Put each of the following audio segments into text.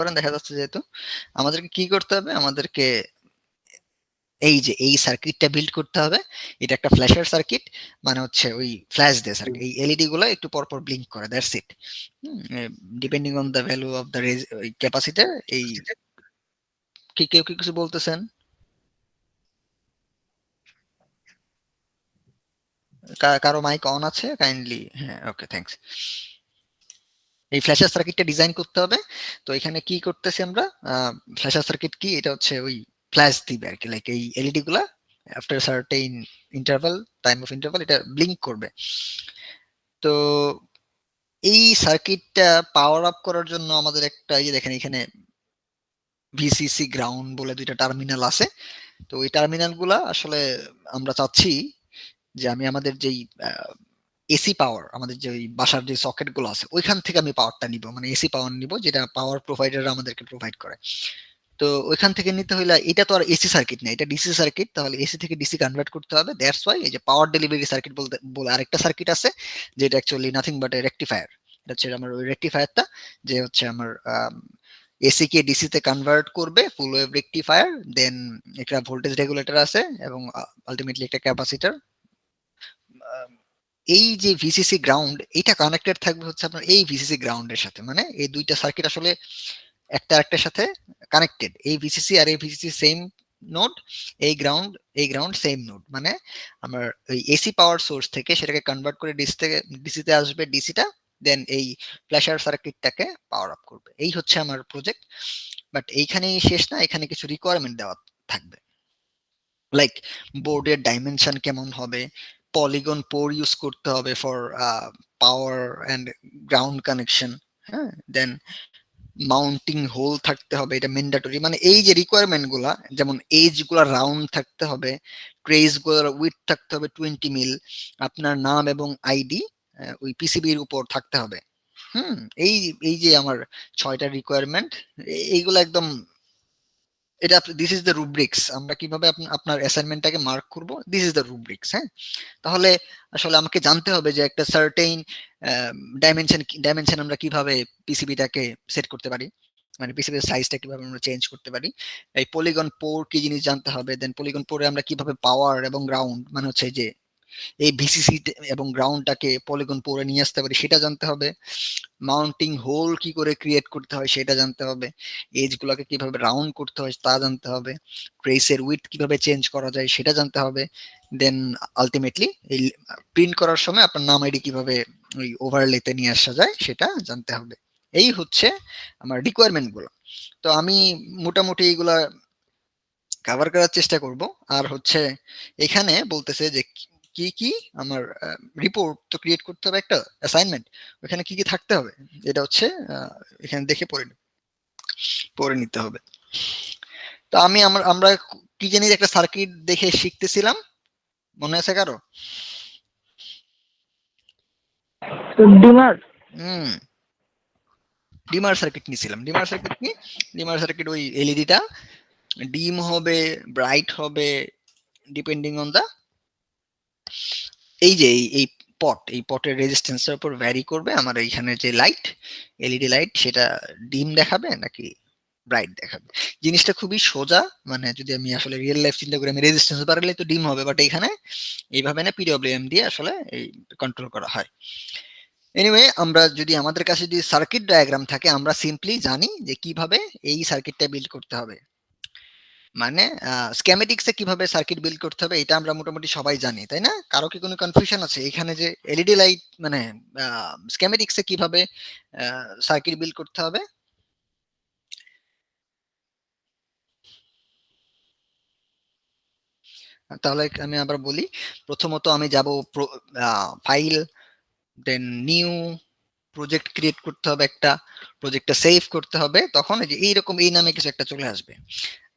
করেন দেখা যাচ্ছে যেহেতু আমাদেরকে কি করতে হবে, আমাদেরকে এই যে এই সার্কিটটা বিল্ড করতে হবে। এটা একটা ফ্ল্যাশের সার্কিট, মানে হচ্ছে ওই ফ্ল্যাশ দিয়ে সার্কিট, এই এলইডি গুলো একটু পর পর ব্লিঙ্ক করে, that's it. Depending on the value of the capacitor. এই কি কেউ কি কিছু বলতেছেন? কারো মাইক অন আছে কাইন্ডলি? হ্যাঁ, ওকে, থ্যাঙ্কস। এই ফ্ল্যাশের সার্কিটটা ডিজাইন করতে হবে। তো এখানে কি করতেছি আমরা, ফ্ল্যাশের সার্কিট কি, এটা হচ্ছে ওই ফ্ল্যাশ দিবে আর কি, লাইক এই এলইডি গুলা after certain interval, time of interval এটা ব্লিঙ্ক করবে। তো এই সার্কিটটা পাওয়ার আপ করার জন্য আমাদের একটা, এই যে দেখেন এখানে ভিসিসি গ্রাউন্ড বলে দুইটা টার্মিনাল আছে। তো ওই টার্মিনাল গুলা আসলে আমরা চাচ্ছি যে আমি আমাদের যেই এসি পাওয়ার, আমাদের যে ওই বাসার যে সকেট গুলো আছে ওইখান থেকে আমি পাওয়ারটা নিব, মানে এসি পাওয়ার নিব, যেটা পাওয়ার প্রোভাইডার আমাদেরকে প্রোভাইড করে। তো ওইখান থেকে নিতে হলে, এটা তো আর এসি সার্কিট না, এটা ডিসি সার্কিট, তাহলে এসি থেকে ডিসি কনভার্ট করতে হবে। দ্যাটস ওয়াই এই যে পাওয়ার ডেলিভারি সার্কিট বলতে বলে আরেকটা সার্কিট আছে, যেটা actually nothing but A rectifier. এটা হচ্ছে আমার ওই রেকটিফায়ারটা, যে হচ্ছে আমার এসি কে ডিসি তে কনভার্ট করবে, ফুল ওয়েভ রেকটিফায়ার। দেন একটা ভোল্টেজ রেগুলেটর আছে, এবং আলটিমেটলি একটা ক্যাপাসিটর। এই যে ভিসিসি গ্রাউন্ড, এটা কানেক্টেড থাকবে হচ্ছে আপনার এই ভিসিসি গ্রাউন্ডের সাথে, মানে এই দুইটা সার্কিট আসলে একটা আরেকটার সাথে কানেক্টেড। এই ভিসিসি আর এই ভিসিসি সেম নোড, এই গ্রাউন্ড, এই গ্রাউন্ড সেম নোড, মানে আমার ওই এসি পাওয়ার সোর্স থেকে সেটাকে কনভার্ট করে ডিসি থেকে ডিসিতে আসবে ডিসিটা, দেন এই ফ্ল্যাশার সার্কিটটাকে পাওয়ার আপ করবে। এই হচ্ছে আমার প্রজেক্ট। বাট এইখানেই শেষ না, এখানে কিছু রিকোয়ারমেন্ট দেওয়া থাকবে, লাইক বোর্ডের ডাইমেনশন কেমন হবে, পলিগন পোর ইউজ করতে হবে for power and ground connection. হ্যাঁ, দেন মাউন্টিং হোল থাকতে হবে, এটা ম্যান্ডেটরি। মানে এই যে রিকোয়ারমেন্ট গুলা, যেমন এজ গুলা রাউন্ড থাকতে হবে, ট্রেস গুলার উইথ থাকতে হবে 20 মিল, আপনার নাম এবং আইডি ওই পিসিবির উপর থাকতে হবে। হুম, এই এই যে আমার 6টা রিকোয়ারমেন্ট, এইগুলো একদম, এটা দিস ইজ দ্য রুব্রিক্স। আমরা কিভাবে আপনার অ্যাসাইনমেন্টটাকে মার্ক করব, দিস ইজ দ্য রুব্রিক্স। হ্যাঁ, তাহলে আসলে আমাকে জানতে হবে যে একটা সার্টেইন ডাইমেনশন আমরা কিভাবে পিসিবিটাকে সেট করতে পারি, মানে পিসিবির সাইজটা কিভাবে আমরা চেঞ্জ করতে পারি। এই পলিগন পোর কি জিনিস জানতে হবে, দেন পলিগন পোরে আমরা কিভাবে পাওয়ার এবং গ্রাউন্ড, মানে হচ্ছে যে এই ভিসিসি এবং গ্রাউন্ডটাকে পলিগন পোরে নিয়ে আসতে পারি সেটা জানতে হবে। মাউন্টিং হোল কি করে ক্রিয়েট করতে হয় সেটা জানতে হবে। এজ গুলাকে কিভাবে রাউন্ড করতে হয় তা জানতে হবে। ট্রেসের উইথ কিভাবে চেঞ্জ করা যায় সেটা জানতে হবে। দেন আলটিমেটলি এই প্রিন্ট করার সময় আপনার নাম আইডি কিভাবে ওই ওভারলেতে নিয়ে আসা যায় সেটা জানতে হবে। এই হচ্ছে আমার রিকোয়ারমেন্ট গুলো। তো আমি মোটামুটি এইগুলা কভার করার চেষ্টা করব। আর হচ্ছে এখানে বলতেছে যে কি কি আমার রিপোর্ট তো ক্রিয়েট করতে হবে, একটা অ্যাসাইনমেন্ট, ওখানে কি কি থাকতে হবে, এটা হচ্ছে এখানে দেখে পড়ে নিতে হবে। তো আমরা কি জানি একটা সার্কিট দেখে শিখতেছিলাম, মনে আছে কারো? ডিমার। হুম, ডিমার সার্কিট নিয়েছিলাম। ডিমার সার্কিট কি? ডিমার সার্কিট ওই এলইডিটা ডিম হবে, ব্রাইট হবে, ডিপেন্ডিং অন দা, এই যে এই পট, এই পটের রেজিস্ট্যান্সের উপর ভ্যারি করবে আমার এইখানে যে লাইট, এলইডি লাইট, সেটা ডিম দেখাবে নাকি ব্রাইট দেখাবে। জিনিসটা খুবই সোজা, মানে যদি আমি আসলে রিয়েল লাইফ চিন্তা করি, আমি রেজিস্ট্যান্স বাড়ালে তো ডিম হবে, বাট এখানে এইভাবে না, পিডব্লিউএম দিয়ে আসলে এই কন্ট্রোল করা হয়। এনিওয়ে, আমরা যদি আমাদের কাছে যদি সার্কিট ডায়াগ্রাম থাকে, আমরা সিম্পলি জানি যে কিভাবে এই সার্কিটটা বিল্ড করতে হবে, মানে স্কেমেটিক্সে কিভাবে সার্কিট বিল্ড করতে হবে এটা আমরা মোটামুটি সবাই জানি, তাই না? কারো কি কোনো কনফিউশন আছে এখানে যে এলইডি লাইট, মানে স্কেমেটিক্সে কিভাবে সার্কিট বিল্ড করতে হবে? তাহলে আমি আবার বলি, প্রথমত আমি যাব ফাইল, দেন নিউ প্রজেক্ট ক্রিয়েট করতে হবে, একটা প্রজেক্টটা সেভ করতে হবে, তখন এই যে এইরকম এই নামে কিছু একটা চলে আসবে।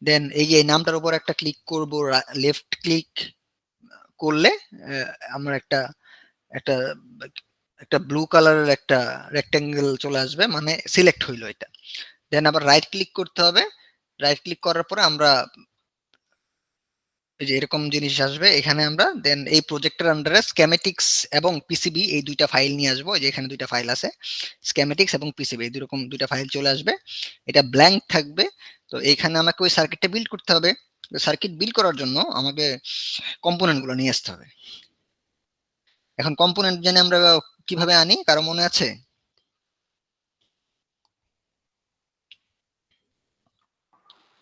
দেন এই যে এই নামটার উপর একটা ক্লিক করব, লেফট ক্লিক করলে আমরা একটা একটা একটা ব্লু কালারের একটা রেক্টেঙ্গেল চলে আসবে, মানে সিলেক্ট হইলো এটা। দেন আবার রাইট ক্লিক করতে হবে। রাইট ক্লিক করার পরে আমরা এই যে এরকম জিনিস আসবে এখানে। আমরা দেন এই প্রজেক্টের আন্ডারে স্কেমেটিক্স এবং পিসিবি এই দুইটা ফাইল নিয়ে আসবো। যে এখানে দুইটা ফাইল আছে, স্কেমেটিক্স এবং পিসিবি, এই দুরকম দুইটা ফাইল চলে আসবে। এটা ব্ল্যাঙ্ক থাকবে। তো এইখানে আমাকে ওই সার্কিটটা বিল্ড করতে হবে। সার্কিট বিল্ড করার জন্য আমাকে কম্পোনেন্ট গুলো নিয়ে আসতে হবে। এখন কম্পোনেন্ট জেনে আমরা কিভাবে আনি, কারো মনে আছে?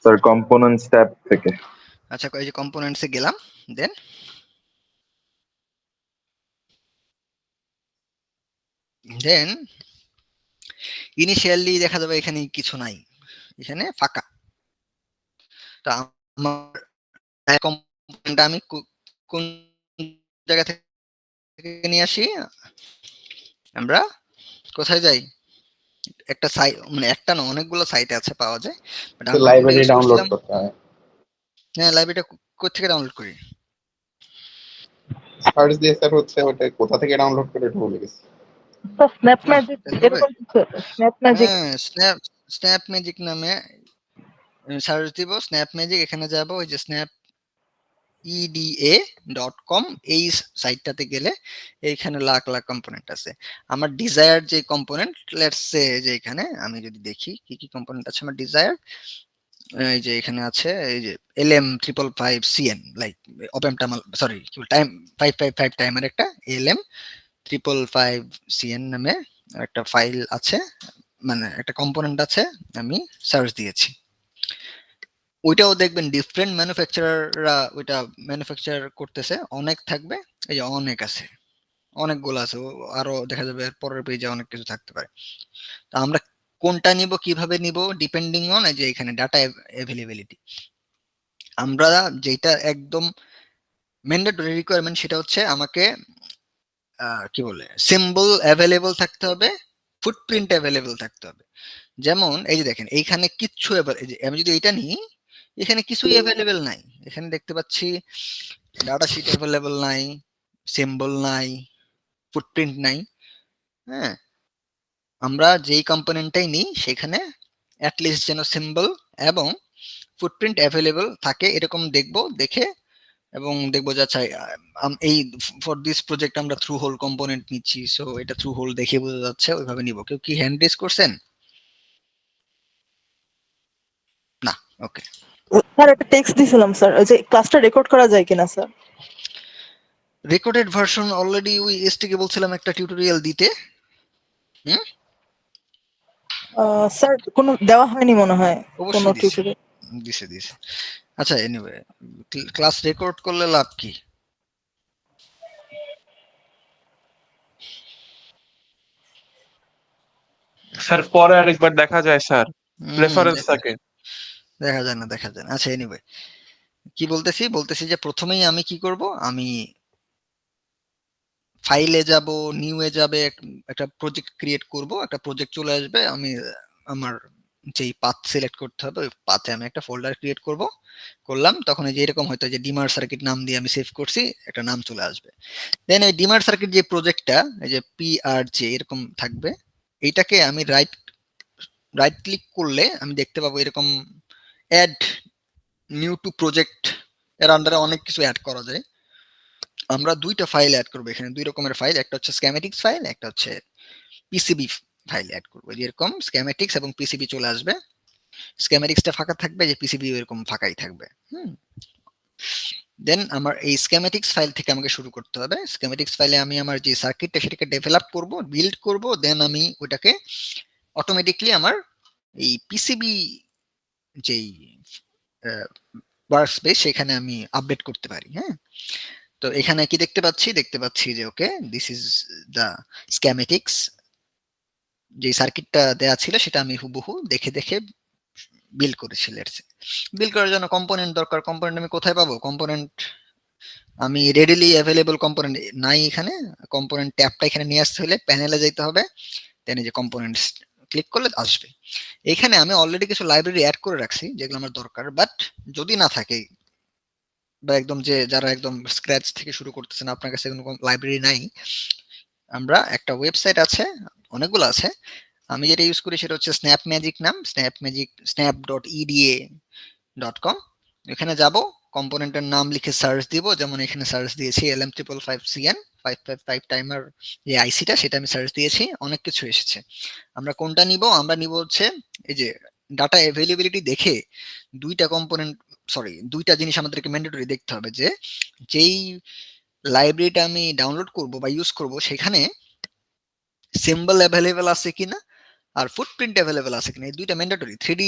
স্যার কম্পোনেন্টস ট্যাব থেকে। আচ্ছা, এই যে কম্পোনেন্টসে গেলাম, দেন ইনিশিয়ালি দেখা যাবে এখানে কিছু নাই, এখানে ফাঁকা। তো আমার কম্পোনেন্টটা আমি কোন জায়গা থেকে নিয়ে আসি? আমরা কোথায় যাই? একটা সাইট, মানে একটা না, অনেকগুলো সাইটে আছে, পাওয়া যায়। বাট আমরা কোনটা লাইব্রেরি ইউজ ডাউনলোড করছিলাম? করতে হয়। হ্যাঁ, লাইব্রেরিটা কোথা থেকে ডাউনলোড করি? সার্চ দিয়ে স্যার হচ্ছে ওটা কোথা থেকে ডাউনলোড করে এটা ভুলে গেছি। স্যার স্ন্যাপ ম্যাজিক তাহলে হবে? এরকম কিছু, স্ন্যাপ ম্যাজিক। হ্যাঁ, স্ন্যাপ ম্যাজিক নামে সার্চ দিব, স্ন্যাপ ম্যাজিক। এখানে যাব, ওই যে স্ন্যাপ eda.com, এই সাইটটাতে গেলে এইখানে লাখ লাখ কম্পোনেন্ট আছে। আমার ডিজায়ার যে কম্পোনেন্ট, লেটস সে যে এখানে আমি যদি দেখি কি কি কম্পোনেন্ট আছে আমার ডিজায়ার, এই যে এখানে আছে এই যে LM555CN, like open time, sorry time 555 টাইমের একটা LM555CN নামে একটা ফাইল আছে, মানে একটা কম্পোনেন্ট আছে। আমি সার্চ দিয়েছি, ওইটাও দেখবেন ডিফারেন্ট ম্যানুফ্যাকচারাররা ওইটা ম্যানুফ্যাকচার করতেছে, অনেক থাকবে। এই যে অনেক আছে, অনেকগুলো আছে, আরো দেখা যাবে পরের পেজে অনেক কিছু থাকতে পারে। তো আমরা কোনটা নিব, কিভাবে নিব, ডিপেন্ডিং অন এই যে এখানে ডাটা অ্যাভেলেবিলিটি। আমরা যেটা একদম ম্যান্ডেটরি রিকোয়ারমেন্ট সেটা হচ্ছে আমাকে কি বলে সিম্বল অ্যাভেলেবল থাকতে হবে, ফুটপ্রিন্ট অ্যাভেলেবল থাকতে হবে। যেমন এই যে দেখেন এইখানে কিচ্ছু, এই যে আমি যদি এটা নিই, এখানে কিছুই অ্যাভেলেবেল নাই। এখানে দেখতে পাচ্ছি ডাটা শিট অ্যাভেলেবল নাই, সিম্বল নাই, ফুটপ্রিন্ট নাই। হ্যাঁ, আমরা যেই কম্পোনেন্টটাই নিই সেখানে অ্যাটলিস্ট যেন সিম্বল এবং ফুটপ্রিন্ট অ্যাভেলেবল থাকে, এরকম দেখব। দেখে এবং দেখবো যে আচ্ছা এই ফর দিস প্রজেক্ট আমরা থ্রু হোল কম্পোনেন্ট নিচ্ছি, সো এটা থ্রু হোল দেখে বোঝা যাচ্ছে, ওইভাবে নিব। কেউ কি হ্যান্ড রেজ করছেন? না, ওকে। স্যার একটা টেক্সট দিছিলাম স্যার, ওই যে ক্লাসটা রেকর্ড করা যায় কিনা স্যার? রেকর্ডেড ভার্সন অলরেডি ওই এসটি কে বলছিলাম একটা টিউটোরিয়াল দিতে। হুম, স্যার কোনো দেওয়া হয়নি মনে হয় কোনো অবশ্যই দিছে, টিউটোরিয়াল। দিছে। আচ্ছা, এনিওয়ে, ক্লাস রেকর্ড করলে লাভ কি? স্যার পরে আরেকবার দেখা যায় স্যার, রেফারেন্স দেখা থাকে। দেখা যায় না, দেখা যায় না। আচ্ছা, এনিওয়ে, কি বলতেছি যে প্রথমেই আমি কি করব, আমি ফাইলে যাব, নিউ এ যাবে, একটা প্রজেক্ট ক্রিয়েট করব, একটা প্রজেক্ট চলে আসবে। আমি আমার যেই পাথ সিলেক্ট করতে হবে, ওই পাথে আমি একটা ফোল্ডার ক্রিয়েট করলাম। তখন এই যে এরকম হয়তো যে ডিমার সার্কিট নাম দিয়ে আমি সেভ করছি, একটা নাম চলে আসবে। দেন এই ডিমার সার্কিট যে প্রজেক্টটা, এই যে PRJ এরকম থাকবে, এইটাকে আমি রাইট ক্লিক করলে আমি দেখতে পাবো এরকম অ্যাড নিউ টু প্রজেক্ট, এর আন্ডারে অনেক কিছু অ্যাড করা যায়। আমরা দুইটা ফাইল অ্যাড করবো এখানে, দুই রকমের ফাইল, একটা হচ্ছে স্ক্যামেটিক্স ফাইল, একটা হচ্ছে পিসিবি ফাইল অ্যাড করবো। যেরকম স্ক্যামেটিক্স এবং পিসিবি চলে আসবে, স্ক্যামেটিক্সটা ফাঁকা থাকবে, যে পিসিবি এরকম ফাঁকাই থাকবে। দেন আমার এই স্ক্যামেটিক্স ফাইল থেকে আমাকে শুরু করতে হবে। স্ক্যামেটিক্স ফাইলে আমি আমার যে সার্কিটটা সেটাকে ডেভেলপ করব, বিল্ড করব। দেন আমি ওটাকে অটোমেটিকলি আমার এই পিসিবি যেই ওয়ার্ক স্পেস সেখানে আমি আপডেট করতে পারি। হ্যাঁ, তো এখানে কি দেখতে পাচ্ছি যে ওকে, দিস ইজ দ্য স্ক্যামেটিক্স। যে সার্কিটটা দেয়া ছিল সেটা আমি হুবহু দেখে দেখে বিল্ড করেছি। বিল্ড করার জন্য কম্পোনেন্ট দরকার। কম্পোনেন্ট আমি কোথায় পাবো? কম্পোনেন্ট আমি রেডিলি অ্যাভেলেবল কম্পোনেন্ট নাই এখানে। কম্পোনেন্ট ট্যাবটা এখানে নিয়ে আসতে হলে প্যানেলে যেতে হবে, দেন এই যে কম্পোনেন্টস ক্লিক করলে আসবে। এখানে আমি অলরেডি কিছু লাইব্রেরি অ্যাড করে রাখছি যেগুলো আমার দরকার, বাট যদি না থাকে বা একদম যে যারা একদম স্ক্র্যাচ থেকে শুরু করতেছেন, আপনার কাছে কোনো লাইব্রেরি নাই, আমরা একটা ওয়েবসাইট আছে, অনেকগুলো আছে। আমি যেটা ইউজ করি সেটা হচ্ছে স্ন্যাপ ম্যাজিক নাম, স্ন্যাপ ম্যাজিক snap.eda.com। এখানে যাব, কম্পোনেন্টের নাম লিখে সার্চ দিব, যেমন এখানে সার্চ দিয়েছি LM555CN 555 টাইমার যে আইসিটা, সেটা আমি সার্চ দিয়েছি, অনেক কিছু এসেছে। আমরা কোনটা নিব? আমরা নিব হচ্ছে এই যে ডাটা অ্যাভেলেবিলিটি দেখে দুইটা জিনিস আমাদেরকে ম্যান্ডেটরি দেখতে হবে, যে যেই লাইব্রেরিটা আমি ডাউনলোড করব বা ইউজ করব সেখানে সিম্বল অ্যাভেলেবেল আছে কিনা আর ফুটপ্রিন্ট অ্যাভেলেবেল আছে কিনা, এই দুইটা ম্যান্ডেটরি। 3D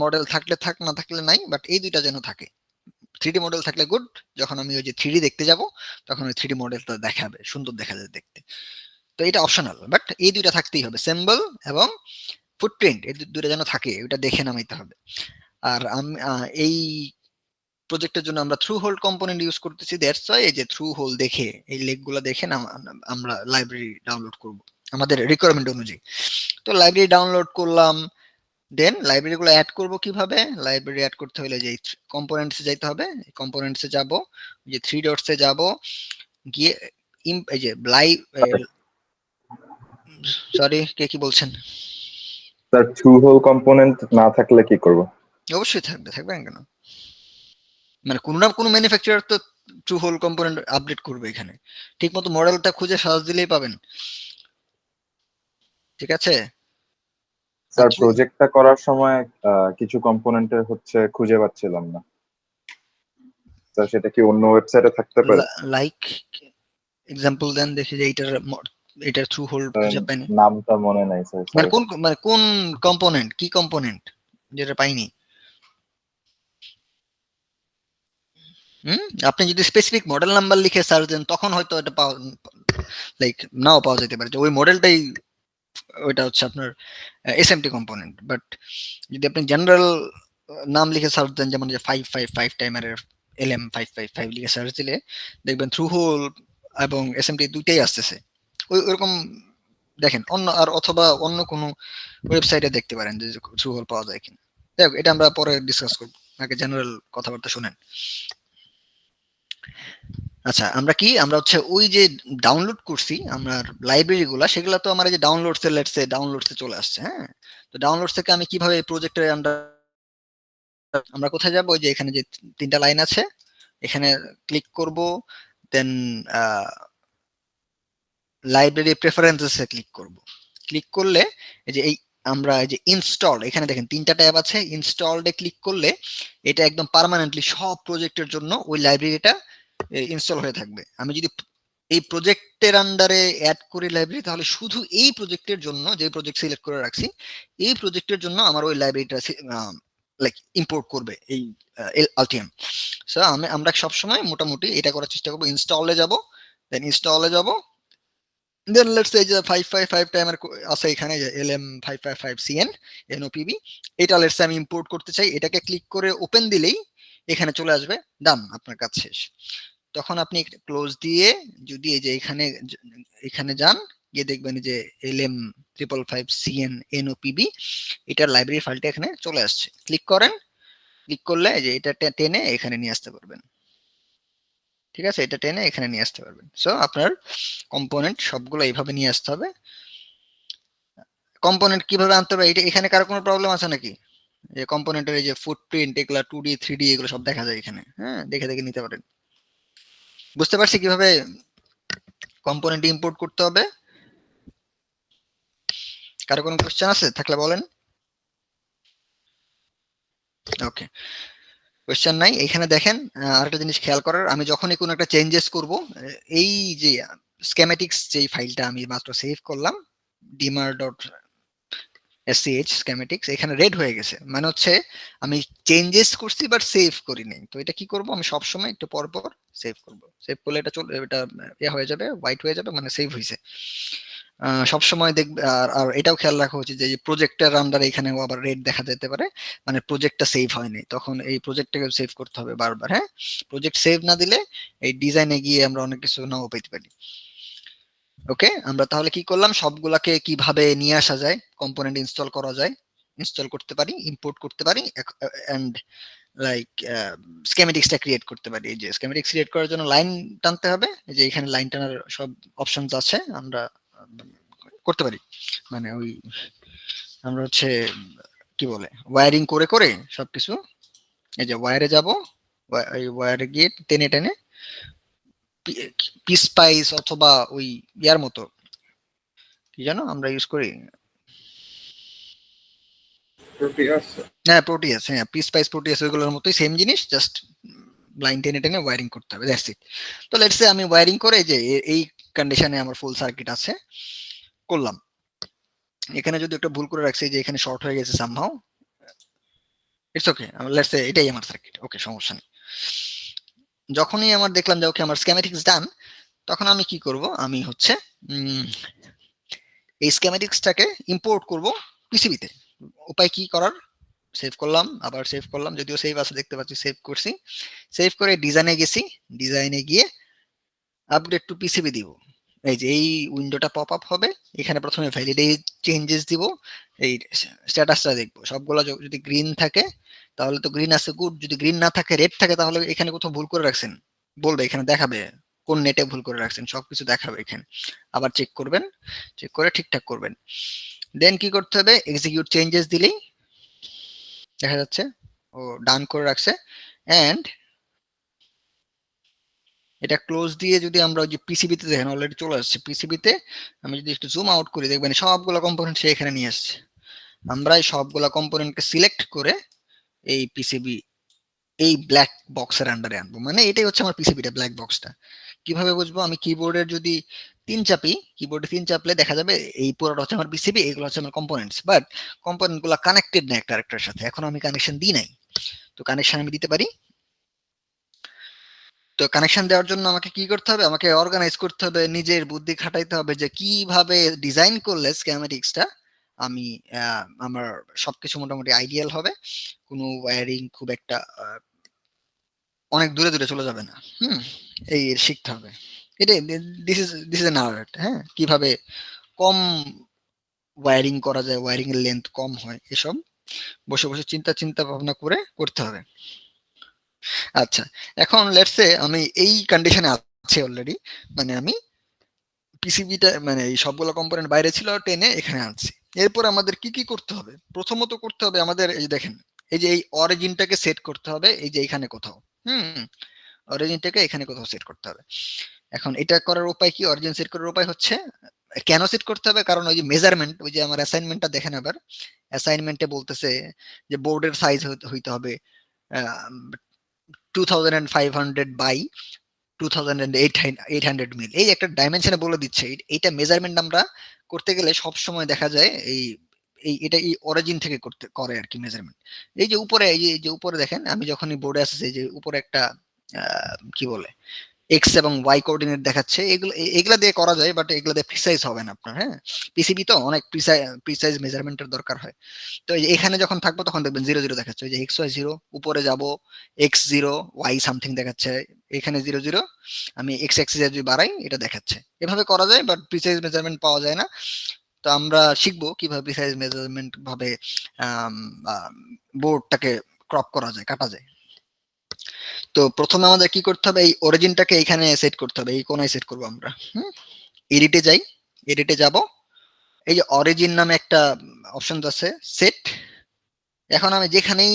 মডেল থাকলে থাক, না থাকলে নাই, বাট এই দুইটা যেন থাকে। 3D মডেল থাকলে গুড, যখন আমি ওই যে 3D দেখতে যাব তখন ওই 3D মডেলটা দেখাবে, সুন্দর দেখা যায় দেখতে। তো এটা অপশনাল, বাট এই দুইটা থাকতেই হবে, সিম্বল এবং ফুটপ্রিন্ট, এই দুইটা যেন থাকে, ওটা দেখে নামাইতে হবে। আর আমি এই প্রজেক্টের জন্য আমরা থ্রু হোল কম্পোনেন্ট ইউজ করতেছি, দ্যাটস ওয়াই এই যে থ্রু হোল দেখে, এই লেগগুলো দেখে না আমরা লাইব্রেরি ডাউনলোড করব আমাদের রিকোয়ারমেন্ট অনুযায়ী। তো লাইব্রেরি ডাউনলোড করলাম, দেন লাইব্রেরি গুলো অ্যাড করব কিভাবে? লাইব্রেরি অ্যাড করতে হলে যে কম্পোনেন্টসে যাইতে হবে, কম্পোনেন্টসে যাব, যে 3 ডটসে যাব, গিয়ে এই যে সরি, কে কি বলছেন? স্যার ট্রু হোল কম্পোনেন্ট না থাকলে কি করব? অবশ্যই থাকবে না কেন? মানে কোনো না কোনো ম্যানুফ্যাকচারার তো ট্রু হোল কম্পোনেন্ট আপডেট করবে এখানে, ঠিকমতো মডেলটা খুঁজে সার্চ দিলেই পাবেন, ঠিক আছে? স্যার প্রজেক্টটা করার সময় কিছু কম্পোনেন্টের হচ্ছে খুঁজে পাচ্ছিলাম না স্যার, সেটা কি অন্য ওয়েবসাইটে থাকতে পারে? লাইক এক্সাম্পল দেন দেখি যে এটার থ্রু হোল খুঁজে পাইনি। নামটা মনে নাই স্যার। মানে কোন কম্পোনেন্ট, কি কম্পোনেন্ট যেটা পাইনি? আপনি যদি স্পেসিফিক মডেল নাম্বার লিখে সার্চ দেন তখন হয়তো এটা নাও পাওয়া যেতে পারে, যে ওই মডেলটাই ওইটা হচ্ছে আপনার এসএমটি কম্পোনেন্ট। বাট যদি আপনি জেনারেল নাম লিখে সার্চ দেন, যেমন যে 555 টাইমারের LM555 লিখে সার্চ দিলে দেখবেন থ্রু হোল এবং এসএমটি দুইটাই আসতেছে। ওইরকম দেখেন অথবা অন্য কোনো ওয়েবসাইটে দেখতে পারেন যে থ্রু হোল পাওয়া যায় কিনা। দেখ, এটা আমরা পরে ডিসকাস করব, আগে জেনারেল কথাবার্তা শুনেন। আচ্ছা, আমরা হচ্ছে ওই যে ডাউনলোড করছি আমরা লাইব্রেরি গুলা, সেগুলো তো আমার এই যে ডাউনলোডসে চলে আসছে। হ্যাঁ, তো ডাউনলোডস থেকে আমি কিভাবে প্রজেক্টের আমরা কোথায় যাব? ওই যে এখানে যে তিনটা লাইন আছে, এখানে ক্লিক করব, দেন লাইব্রেরি প্রেফারেন্সেসে ক্লিক করব। ক্লিক করলে এই যে আমরা এই যে ইনস্টল, এখানে দেখেন তিনটা ট্যাব আছে, ইনস্টলডে ক্লিক করলে এটা একদম পার্মানেন্টলি সব প্রজেক্টের জন্য ওই লাইব্রেরিটা ইনস্টল হয়ে থাকবে। আমি যদি এই প্রজেক্টের আন্ডারে অ্যাড করি লাইব্রেরি, তাহলে শুধু এই প্রজেক্টের জন্য, যে প্রজেক্ট সিলেক্ট করে রাখছি, এই প্রজেক্টের জন্য আমার ওই লাইব্রেরিটা ইম্পোর্ট করবে এই আলটিএম। সো আমরা সবসময় মোটামুটি এটা করার চেষ্টা করবো, ইনস্টলে যাব, দেন ইনস্টলে যাব, দেন লেটস সে যে 555 টাইমার আছে এখানে, যে LM555CN NOPB, এটা লেটস আমি ইম্পোর্ট করতে চাই, এটাকে ক্লিক করে ওপেন দিলেই এখানে চলে আসবে, ডান, আপনার কাজ শেষ। তখন আপনি ক্লোজ দিয়ে যদি এই যে এখানে যান, গিয়ে দেখবেন যে LM555CN NOPB এটার লাইব্রেরি ফাইলটা এখানে চলে আসছে। ক্লিক করেন, ক্লিক করলে যে এটা টেনে এখানে নিয়ে আসতে পারবেন, ঠিক আছে? এটা টেনে এখানে নিয়ে আসতে পারবেন। সো আপনার কম্পোনেন্ট সবগুলো এইভাবে নিয়ে আসতে হবে। কম্পোনেন্ট কিভাবে আনতে হবে, এটা এখানে কারো কোনো প্রবলেম আছে নাকি? যে কম্পোনেন্টের এই যে ফুটপ্রিন্ট, এগুলা 2D 3D এগুলো সব দেখা যায় এখানে, হ্যাঁ, দেখে দেখে নিতে পারেন। বুঝতে পারছি কিভাবে কম্পোনেন্ট ইম্পোর্ট করতে হবে? কারো কোনো কোশ্চেন আছে থাকলে বলেন। ওকে, কোশ্চেন নাই। এখানে দেখেন আরেকটা জিনিস খেয়াল করার, আমি যখনই কোনো একটা চেঞ্জেস করব, এই যে স্কেমেটিক্স যে ফাইলটা আমি মাত্র সেভ করলাম, dimmer.sch স্কেমেটিক্স, এখানে রেড হয়ে গেছে, মানে হচ্ছে আমি চেঞ্জেস করছি বাট সেভ করি নাই। তো এটা কি করব, আমি সব সময় একটু পর পর সেভ করব, সেভ করলে এটা হয়ে যাবে, হোয়াইট হয়ে যাবে, মানে সেভ হয়েছে। সব সময় দেখবে। আর এটাও খেয়াল রাখা উচিত যে প্রজেক্টের আন্ডারে এখানেও আবার রেড দেখা যেতে পারে, মানে প্রজেক্টটা সেভ হয়নি, তখন এই প্রজেক্টটাকে সেভ করতে হবে বারবার। হ্যাঁ, প্রজেক্ট সেভ না দিলে এই ডিজাইনে গিয়ে আমরা অনেক কিছু নাও পেতে পারি। ওকে, আমরা তাহলে কি করলাম, সবগুলাকে কিভাবে নিয়ে আসা যায়, কম্পোনেন্ট ইনস্টল করা যায়, ইনস্টল করতে পারি, ইম্পোর্ট করতে পারি, এন্ড লাইক স্কেমেটিক্সটা ক্রিয়েট করতে পারি। এই যে স্কেমেটিক্স ক্রিয়েট করার জন্য লাইন টানতে হবে, এই যে এখানে লাইন টানার সব অপশনস আছে, আমরা করতে পারি। মানে ওই আমরা হচ্ছে কি বলে ওয়্যারিং করে করে সবকিছু, এই যে ওয়্যারে যাব, এই ওয়্যারে গিয়ে টেনে টেনে পিসপাইস অথবা ওই ইয়ার মতো কি জানো আমরা ইউজ করি, হ্যাঁ প্রোটিয়াস, হ্যাঁ পিসপাইস প্রোটিয়াস ওইগুলোর মতোই সেম জিনিস, জাস্ট লাইন টেনে টেনে ওয়্যারিং করতে হবে, দ্যাটস ইট। তো লেটস সে আমি ওয়্যারিং করে যে এই কন্ডিশনে আমার ফুল সার্কিট আছে করলাম। এখানে যদি একটা ভুল করে রাখছি যে এখানে শর্ট হয়ে গেছে somehow, it's okay, let's say এটাই আমার সার্কিট, ওকে সমস্যা নেই। যখনই আমার দেখলাম যে ওকে আমার স্কিমেটিক্স ডান, তখন আমি কি করব, আমি হচ্ছে এই স্কিমেটিক্সটাকে ইম্পোর্ট করব পিসিবিতে। উপায় কি করার, সেভ করলাম, আবার সেভ করলাম, যদিও সেভ আছে দেখতে পাচ্ছি, সেভ করছি, সেভ করে ডিজাইনে গেছি, ডিজাইনে গিয়ে আপডেট টু পিসিবি দিব। এই যে এই উইন্ডোটা পপ আপ হবে, এখানে প্রথমে ভ্যালিডেট চেঞ্জেস দিব, এই স্ট্যাটাসটা দেখবো, সবগুলো যদি গ্রিন থাকে তাহলে তো গ্রিন আছে, গুড, যদি গ্রিন না থাকে রেড থাকে তাহলে এখানে কোথাও ভুল করে রাখছেন, বলবে এখানে দেখাবে কোন নেটে ভুল করে রাখছেন, সবকিছু দেখাবে এখানে। আবার চেক করবেন, চেক করে ঠিকঠাক করবেন। দেন কি করতে হবে, এক্সিকিউট চেঞ্জেস দিলেই দেখা যাচ্ছে ও ডান করে রাখছে। এন্ড এটা ক্লোজ দিয়ে যদি আমরা ওই যে পিসিবিতে দেখেন অলরেডি চলে আসছে পিসিবিতে, আমি যদি একটু জুম আউট করি দেখবেন সবগুলো কম্পোনেন্ট সে এখানে নিয়ে আসছে। আমরা এই সবগুলা কম্পোনেন্টকে সিলেক্ট করে এই পিসিবি এই ব্ল্যাক বক্সের আন্ডারে আনবো, মানে এটাই হচ্ছে আমার পিসিবিটা, ব্ল্যাক বক্সটা। কিভাবে বুঝবো, আমি কিবোর্ডের যদি 3 চাপি, কিবোর্ডে 3 চাপলে দেখা যাবে এই পুরোটা হচ্ছে আমার পিসিবি, এগুলো হচ্ছে আমার কম্পোনেন্টস, বাট কম্পোনেন্ট গুলো কানেক্টেড না একটা আরেকটার সাথে, এখন আমি কানেকশন দিই নাই। তো কানেকশন আমি দিতে পারি। তো কানেকশন দেওয়ার জন্য আমাকে কি করতে হবে, আমাকে অর্গানাইজ করতে হবে, নিজের বুদ্ধি খাটাইতে হবে যে কিভাবে ডিজাইন করলে স্কিমেটিক্সটা আমি আমার সবকিছু মোটামুটি আইডিয়াল হবে, কোনো ওয়্যারিং খুব একটা অনেক দূরে দূরে চলে যাবে না। এই শিখতে হবে। এটা দিস ইজ এন আর্ট, হ্যাঁ, কিভাবে কম ওয়্যারিং করা যায়, ওয়্যারিং এর লেন্থ কম হয়, এসব বসে বসে চিন্তা চিন্তা ভাবনা করে করতে হবে। আচ্ছা, এখন লেটস সে আমি এই কন্ডিশনে আছি অলরেডি, মানে আমি পিসিবিটা মানে এই সবগুলো কম্পোনেন্ট বাইরে ছিল টেনে এখানে আনছি। এরপর আমাদের কি কি করতে হবে, প্রথমত করতে হবে আমাদের এই যে দেখেন এই যে এই অরিজিনটাকে সেট করতে হবে, এই যে এখানে কোথাও, অরিজিনটাকে এখানে কোথাও সেট করতে হবে। এখন এটা করার উপায় কি, অরিজিন সেট করার উপায় হচ্ছে, কেন সেট করতে হবে, কারণ ওই যে মেজারমেন্ট, ওই যে আমার অ্যাসাইনমেন্টটা দেখেন আবার, অ্যাসাইনমেন্টে বলতেছে যে বোর্ডের সাইজ হইতে হবে 2500 বাই 2800 মিল, এই একটা ডাইমেনশনে বলে দিচ্ছে। এইটা মেজারমেন্ট আমরা করতে গেলে সব সময় দেখা যায় এই এটা এই অরিজিন থেকে করতে করে আর কি মেজারমেন্ট। এই যে উপরে, এই যে উপরে দেখেন, আমি যখনই বোর্ডে আসছে, এই যে উপরে একটা কি বলে এক্স এবং ওয়াই কোঅর্ডিনেট দেখাচ্ছে, এগুলা দিয়ে করা যায়, বাট এগুলা দিয়ে প্রিসাইজ হবে না আপনার, হ্যাঁ, পিসিবি তো অনেক প্রিসাইজ মেজারমেন্টের দরকার হয়। তো এই যে এখানে যখন থাকবো তখন দেখবেন 00 দেখাচ্ছে, ওই যে এক্স ওয়াই 0, উপরে যাব x0 y সামথিং দেখাচ্ছে, এখানে 00, আমি এক্স অ্যাক্সিস যদি বাড়াই এটা দেখাচ্ছে। এভাবে করা যায়, বাট প্রিসাইজ মেজারমেন্ট পাওয়া যায় না। তো আমরা শিখবো কিভাবে প্রিসাইজ মেজারমেন্ট ভাবে বোর্ডটাকে ক্রপ করা যায়, কাটা যায়। তো প্রথমে আমাদের কি করতে হবে, এই অরিজিনটাকে এখানে সেট করতে হবে, এই কোণায় সেট করবো আমরা। এডিটে যাই, এডিটে যাব, এই যে অরিজিন নামে একটা অপশন আছে সেট, এখন আমি যেখানেই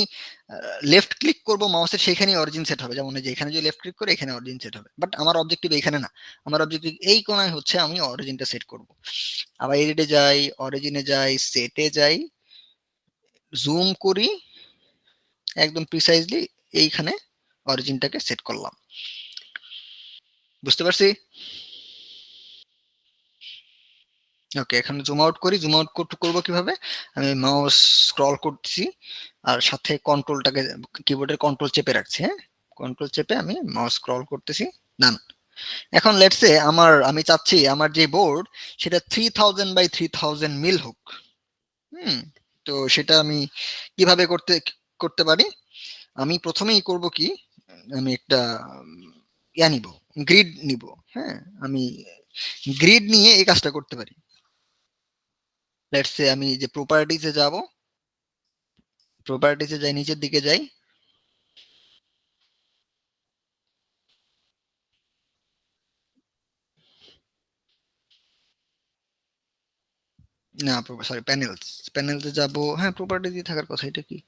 লেফট ক্লিক করব মাউসের সেখানেই অরিজিন সেট হবে, যেমন এই যে এখানে যদি লেফট ক্লিক করে এখানে অরিজিন সেট হবে, বাট আমার অবজেক্টিভ এখানে না, আমার অবজেক্টিভ এই কোণায় হচ্ছে আমি অরিজিনটা সেট করব। আবার এডিটে যাই, অরিজিনে যাই, সেটে যাই, জুম করি, একদম প্রিসাইজলি এইখানে অরিজিনটাকে সেট করলাম। বুঝতে পারছি? ওকে, এখন জুম আউট করি, জুম আউট করবো কিভাবে, আমি মাউস স্ক্রল করছি আর সাথে কন্ট্রোলটাকে কিবোর্ডের কন্ট্রোল চেপে রাখছি, হ্যাঁ, কন্ট্রোল চেপে আমি মাউস স্ক্রল করতেছি, ডান। এখন লেটস সে আমি চাচ্ছি আমার যে বোর্ড সেটা 3000 বাই 3000 মিল হোক। তো সেটা আমি কিভাবে করতে পারি, আমি প্রথমেই করব কি, আমি একটা ইয়া নিব, গ্রিড নিব, হ্যাঁ, আমি গ্রিড নিয়ে এই কাজটা করতে পারি। লেটস সে আমি যে প্রপার্টিজে যাব, প্রপার্টিজে যাই, নিচের দিকে যাই, না সরি প্যানেলস, প্যানেলসে যাব, হ্যাঁ প্রপার্টিজে থাকার কথা, এটা কি,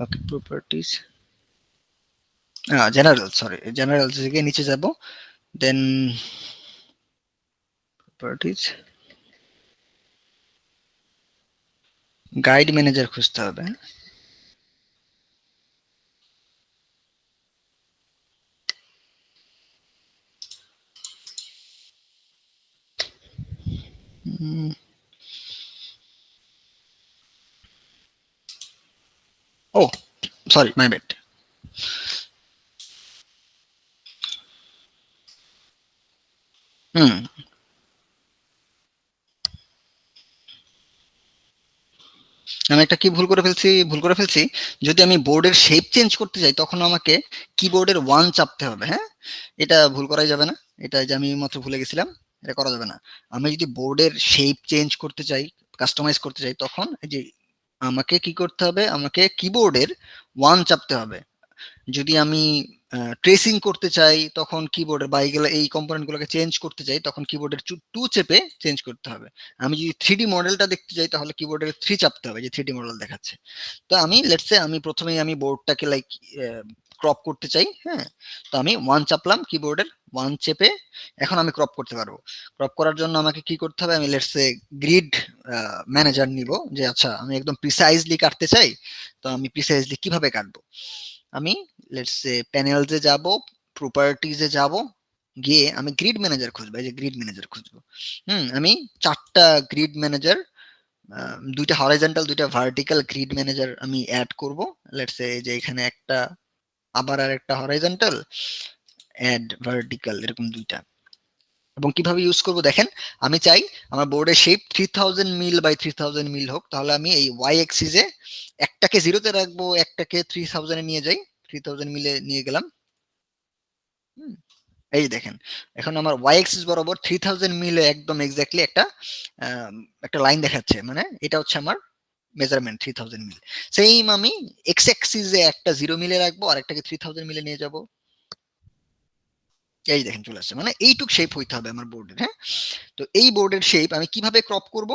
ওকে প্রপার্টিজ, জেনারেল, সরি, জেনারেল থেকে নিচে যাব, দেন প্রপার্টিজ, গাইড ম্যানেজার খুঁজতে হবে। ও সরি, মাই ব্যাড। হুম, আমি একটা কি ভুল করে ফেলছি, যদি আমি বোর্ডের শেপ চেঞ্জ করতে চাই তখন আমাকে কিবোর্ডের 1 চাপতে হবে। হ্যাঁ, এটা ভুল করাই যাবে না, এটা যে আমি মাত্র ভুলে গেছিলাম, এটা করা যাবে না। আমি যদি বোর্ডের শেপ চেঞ্জ করতে চাই, কাস্টমাইজ করতে চাই, তখন এই যে আমাকে কি করতে হবে, আমাকে কিবোর্ডের 1 চাপতে হবে। যদি আমি ট্রেসিং করতে চাই তখন কিবোর্ডের, বা এইগুলো এই কম্পোনেন্ট গুলোকে চেঞ্জ করতে চাই তখন কিবোর্ডের 2 চেপে চেঞ্জ করতে হবে। আমি যদি 3D মডেলটা দেখতে চাই তাহলে কিবোর্ডের 3 চাপতে হবে, যে 3D মডেল দেখাচ্ছে। তো আমি লেটস সে আমি প্রথমেই আমি বোর্ডটাকে লাইক ক্রপ করতে চাই। হ্যাঁ, তো আমি 1 চাপলাম, কিবোর্ডের 1 চেপে এখন আমি ক্রপ করতে পারবো। ক্রপ করার জন্য আমাকে কি করতে হবে, আমি লেটস সে গ্রিড ম্যানেজার নিব, যে আচ্ছা আমি একদম প্রিসাইজলি কাটতে চাই, তো আমি প্রিসাইজলি কিভাবে কাটবো। আমি লেটস সে প্যানেলসে যাব, প্রপার্টিজে যাব, গিয়ে আমি গ্রিড ম্যানেজার খুঁজবো, এই যে গ্রিড ম্যানেজার খুঁজবো। আমি 4টা গ্রিড ম্যানেজার, 2টা হরাইজন্টাল 2টা ভার্টিক্যাল গ্রিড ম্যানেজার আমি অ্যাড করব। লেটস সে এই যে এখানে একটা, আবার আর একটা হরাইজন্টাল, অ্যাড ভার্টিক্যাল, এরকম 2টা। এবং কিভাবে ইউজ করব দেখেন, আমি চাই আমার বোর্ডের শেপ 3000 মিল বাই 3000 মিল হোক, তাহলে আমি এই ওয়াই অ্যাক্সিসে একটাকে 0-তে রাখবো, একটাকে 3000 এ নিয়ে যাই, 3000 মিলে নিয়ে গেলাম। হুম, এই দেখেন এখন আমার ওয়াই অ্যাক্সিস বরাবর 3000 মিলে একদম এক্স্যাক্টলি একটা লাইন দেখাচ্ছে, মানে এটা হচ্ছে আমার মেজারমেন্ট 3000 মিল। সেম আমি এক্স অ্যাক্সিসে একটা 0 মিলে রাখবো আর একটাকে 3000 মিলে নিয়ে যাব। এই দেখেন চলে আসছে, মানে এইটুক শেপ হইতে হবে আমার বোর্ডের। হ্যাঁ, তো এই বোর্ডের শেপ আমি কিভাবে ক্রপ করব,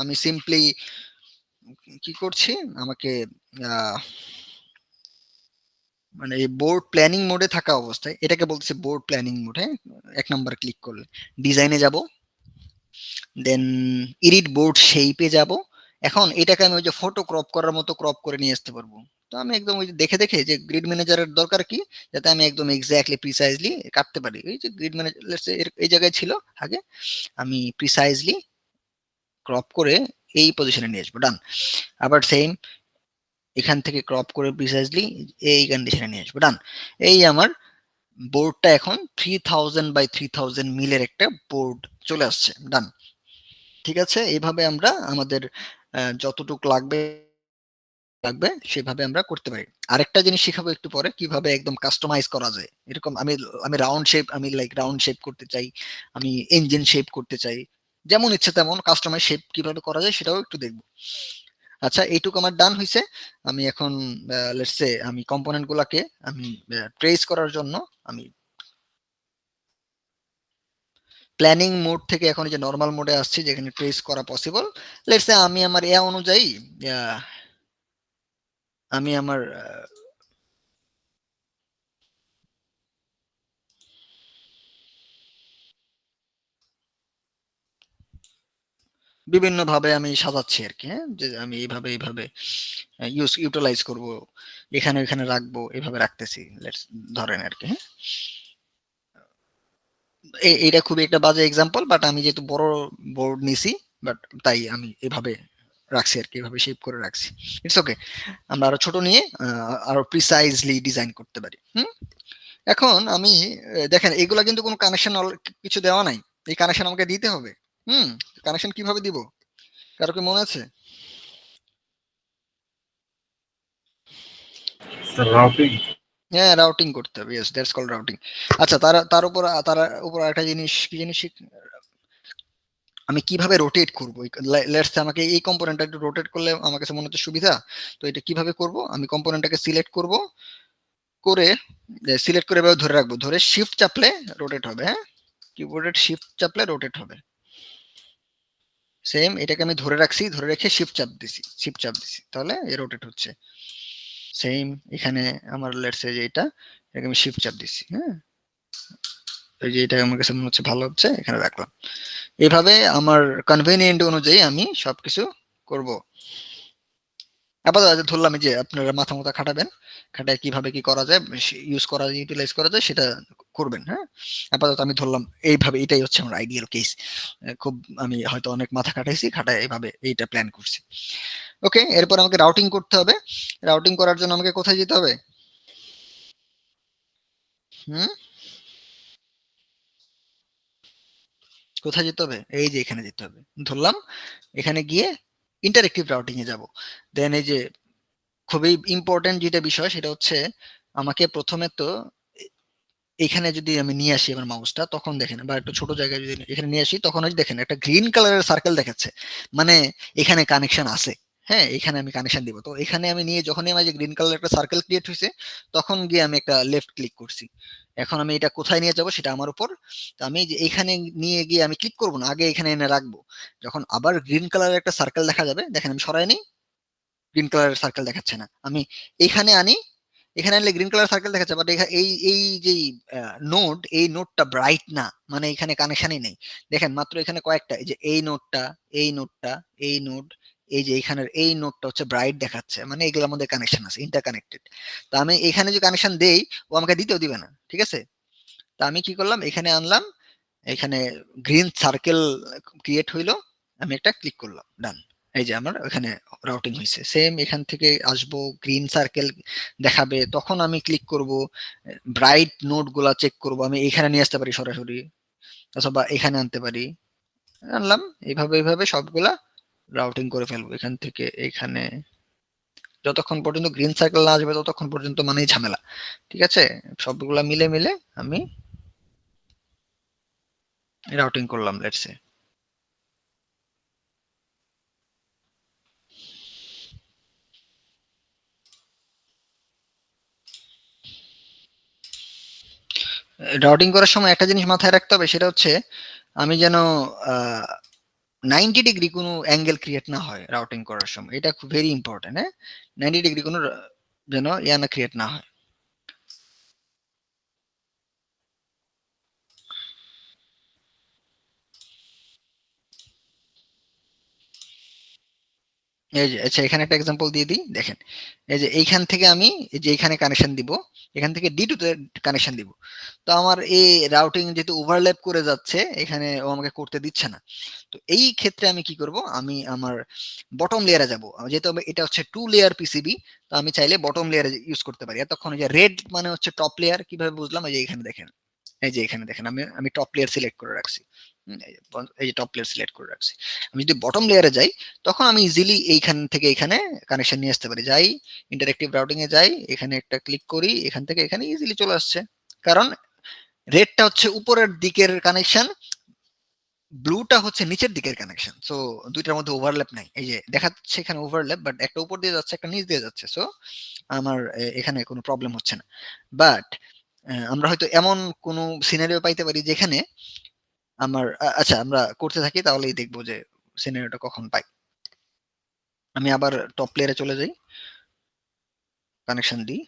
আমি সিম্পলি কি করছি, আমাকে আহ, মানে এই বোর্ড প্ল্যানিং মোডে থাকা অবস্থায়, এটাকে বলতেছে বোর্ড প্ল্যানিং মোড। হ্যাঁ, 1 নাম্বার ক্লিক করলে ডিজাইনে যাব, দেন এডিট বোর্ড শেপে যাব। এখন এটাকে আমি ওই যে ফটো ক্রপ করার মতো ক্রপ করে নিয়ে আসতে পারবো। তো আমি একদম ওই যে দেখে দেখে, যে গ্রিড ম্যানেজারের দরকার কি, যাতে আমি একদম এক্স্যাক্টলি প্রিসাইজলি কাটতে পারি। এই যে গ্রিড ম্যানেজার এই জায়গায় ছিল আগে, আমি প্রিসাইজলি ক্রপ করে এই পজিশনে নিয়ে আসবো, ডান। আবার সেম এখান থেকে ক্রপ করে প্রিসাইজলি এই কন্ডিশনে নিয়ে আসবো, ডান। এই আমার বোর্ডটা এখন 3000 বাই 3000 মিলের একটা বোর্ড চলে আসছে, ডান। ঠিক আছে, এইভাবে আমরা আমাদের যতটুক লাগবে লাগবে সেভাবে আমরা করতে পারি। আরেকটা জিনিস শিখাবো একটু পরে, কিভাবে একদম কাস্টমাইজ করা যায়। এরকম আমি আমি রাউন্ড শেপ, আমি লাইক রাউন্ড শেপ করতে চাই, আমি ইঞ্জিন শেপ করতে চাই, যেমন ইচ্ছে তেমন কাস্টমাইজ শেপ কিভাবে করা যায় সেটাও একটু দেখবো। আচ্ছা, এইটুকু আমার ডান হইছে। আমি এখন লেটস সে আমি কম্পোনেন্ট গুলাকে আমি ট্রেস করার জন্য আমি প্ল্যানিং মোড থেকে এখন এই যে নরমাল মোডে আসছি, যেখানে ট্রেস করা পসিবল। লেটস সে আমি আমার অনুযায়ী আহ, আমি আমার বিভিন্ন ভাবে আমি সাজাচ্ছি আর কি। হ্যাঁ, যে আমি এইভাবে এইভাবে ইউটিলাইজ করব, এখানে এখানে রাখবো, এভাবে রাখতেছি লেটস ধরেন আর কি। হ্যাঁ, এটা খুবই একটা বাজে এক্সাম্পল, বাট আমি যেহেতু বড় বোর্ড নিছি, বাট তাই আমি এভাবে রাখছি আর কি, এভাবে শেপ করে রাখছি। ইটস ওকে, আমরা আরো ছোট নিয়ে আরো প্রিসাইজলি ডিজাইন করতে পারি। এখন আমি দেখেন এগুলা কিন্তু কোনো কানেকশন কিছু দেওয়া নাই, এই কানেকশন আমাকে দিতে হবে। হুম, কানেকশন কিভাবে দিব, কারো কি মনে আছে? রাউটিং। হ্যাঁ, রাউটিং করতে হবে, ইয়েস দ্যাটস কল্ড রাউটিং। আচ্ছা, তার উপর একটা জিনিস, কি জিনিস আমি কিভাবে রোটেট করব। লেটস সে আমাকে এই কম্পোনেন্টটা একটু রোটেট করলে আমার কাছে মনে হচ্ছে সুবিধা। তো এটা কিভাবে করব, আমি কম্পোনেন্টটাকে সিলেক্ট করব, করে সিলেক্ট করে এভাবে ধরে রাখবো, ধরে শিফট চাপলে রোটেট হবে। হ্যাঁ, কিবোর্ডের শিফট চাপলে রোটেট হবে। সেম এটাকে আমি ধরে রাখছি, ধরে রেখে শিফট চাপ দিছি, তাহলে এ রোটেট হচ্ছে। সেম এখানে আমার লেটস সে যে এটা আমি শিফট চাপ দিচ্ছি, হ্যাঁ এই যে এটা আমার কাছে মনে হচ্ছে ভালো হচ্ছে, এখানে রাখলাম। এভাবে আমার কনভেনিয়েন্ট অনুযায়ী আমি সবকিছু করব। আপাতত ধরলাম যে আপনারা মাথা মাথা খাটাবেন, খাটায় কিভাবে কি করা যায়, ইউজ করা যায়, ইউটিলাইজ করা যায় সেটা করবেন। হ্যাঁ, আপাতত আমি ধরলাম এইভাবে, এটাই হচ্ছে আমার আইডিয়াল কেস। খুব আমি হয়তো অনেক মাথা খাটাইছি, খাটায় এইভাবে এইটা প্ল্যান করছি। ওকে, এরপর আমাকে রাউটিং করতে হবে। রাউটিং করার জন্য আমাকে কোথায় যেতে হবে? হুম, কোথায় যেতে হবে? এই যে এখানে যেতে হবে। ধরলাম এখানে গিয়ে ইন্টারেক্টিভ রাউটিং এ যাব। দেন এই যে খুবই ইম্পর্টেন্ট যেটা বিষয় সেটা হচ্ছে আমাকে প্রথমে তো এখানে যদি আমি নিয়ে আসি আমার মাউসটা, তখন দেখেন, বা একটু ছোট জায়গায় যদি এখানে নিয়ে আসি, তখন ওই দেখেন একটা গ্রিন কালারের সার্কেল দেখাচ্ছে, মানে এখানে কানেকশন আছে। হ্যাঁ, এখানে আমি কানেকশন দিব। তো এখানে আমি নিয়ে যখনই আমার যে গ্রিন কালার একটা সার্কেল ক্রিয়েট হয়েছে, তখন গিয়ে আমি একটা লেফট ক্লিক করছি। এখন আমি এটা কোথায় নিয়ে যাব সেটা আমার উপর। তো আমি যে এখানে নিয়ে গিয়ে আমি ক্লিক করবো না, আগে এখানে এনে রাখবো। যখন আবার গ্রিন কালারের একটা সার্কেল দেখা যাবে, দেখেন আমি সরাই নিই, গ্রিন কালারের সার্কেল দেখাচ্ছে না। আমি এখানে আনি, এখানে আনলে গ্রিন কালার সার্কেল দেখাচ্ছে, বাট এই এই যে নোড, এই নোডটা ব্রাইট না, মানে এখানে কানেকশনই নেই। দেখেন মাত্র এখানে কয়েকটা, এই যে এই নোডটা, এই নোডটা, এই নোড, এই যে এখানের এই নোডটা হচ্ছে ব্রাইট দেখাচ্ছে, মানে এগুলোর মধ্যে কানেকশন আছে, ইন্টারকানেক্টেড। তো আমি এখানে যে কানেকশন দেই, ও আমাকে দিতেও দিবে না, ঠিক আছে? তো আমি কি করলাম, এখানে আনলাম, এখানে গ্রিন সার্কেল ক্রিয়েট হইলো, আমি একটা ক্লিক করলাম, ডান। এই যে আমার এখানে রাউটিং হয়েছে। সেম এখান থেকে আসবো, গ্রিন সার্কেল দেখাবে, তখন আমি ক্লিক করব, ব্রাইট নোড গুলা চেক করব, আমি এখানে নিয়ে আসতে পারি সরাসরি, অথবা এখানে আনতে পারি, আনলাম। এইভাবে এইভাবে সবগুলা রাউটিং করে ফেলবো এখান থেকে এখানে, যতক্ষণ পর্যন্ত গ্রিন সার্কেল না আসবে ততক্ষণ পর্যন্ত মানেই ঝামেলা। ঠিক আছে, সবগুলা মিলে মিলে আমি রাউটিং করলাম লেটস সে। রাউটিং করার সময় একটা জিনিস মাথায় রাখতে হবে, সেটা হচ্ছে আমি যেন 90 ডিগ্রি কোনো অ্যাঙ্গেল ক্রিয়েট না হয় রাউটিং করার সময়, এটা খুব ভেরি ইম্পর্টেন্ট। হ্যাঁ, 90 ডিগ্রি কোনো যেন ইয়া না ক্রিয়েট না হয়। এই যে আচ্ছা, এখানে একটা এক্সাম্পল দিয়ে দিই, দেখেন এই যে এইখান থেকে আমি এই যে এখানে কানেকশন দিব, এখান থেকে D2 তে কানেকশন দিব। তো আমার এই রাউটিং যেহেতু ওভারল্যাপ করে যাচ্ছে, এখানে ও আমাকে করতে দিচ্ছে না। তো এই ক্ষেত্রে আমি কি করব, আমি আমার বটম লেয়ারে যাব, যেহেতু এটা হচ্ছে 2 লেয়ার পিসিবি। তো আমি চাইলে বটম লেয়ারে ইউজ করতে পারি। এতক্ষণ যে রেড মানে হচ্ছে টপ লেয়ার, কিভাবে বুঝলাম? এই যে এখানে দেখেন, এই যে এখানে দেখেন আমি আমি টপ লেয়ার সিলেক্ট করে রাখছি। এই যে টপ লেয়ার সিলেক্ট করে রাখছি। আমি যদি বটম লেয়ারে যাই, তখন আমি ইজিলি এইখান থেকে এখানে কানেকশন নিয়ে আসতে পারি। যাই ইন্টারেক্টিভ রাউটিং এ যাই, এখানে একটা ক্লিক করি, এখান থেকে এখানে ইজিলি চলে আসছে। কারণ রেডটা হচ্ছে উপরের দিকের কানেকশন, ব্লুটা হচ্ছে নিচের দিকের কানেকশন। সো দুইটার মধ্যে ওভারল্যাপ নাই। এই যে দেখাচ্ছে এখানে ওভারল্যাপ, বাট একটা উপর দিয়ে যাচ্ছে, একটা নিচ দিয়ে যাচ্ছে। সো আমার এখানে কোনো প্রবলেম হচ্ছে না। বাট আমরা হয়তো এমন কোনো সিনারিও পাইতে পারি যেখানে আমার আচ্ছা, আমরা করতে থাকি তাহলেই দেখবো যে সিনারিওটা কখন পাই। আমি আবার টপ লেয়ারে চলে যাই, কানেকশন দিই।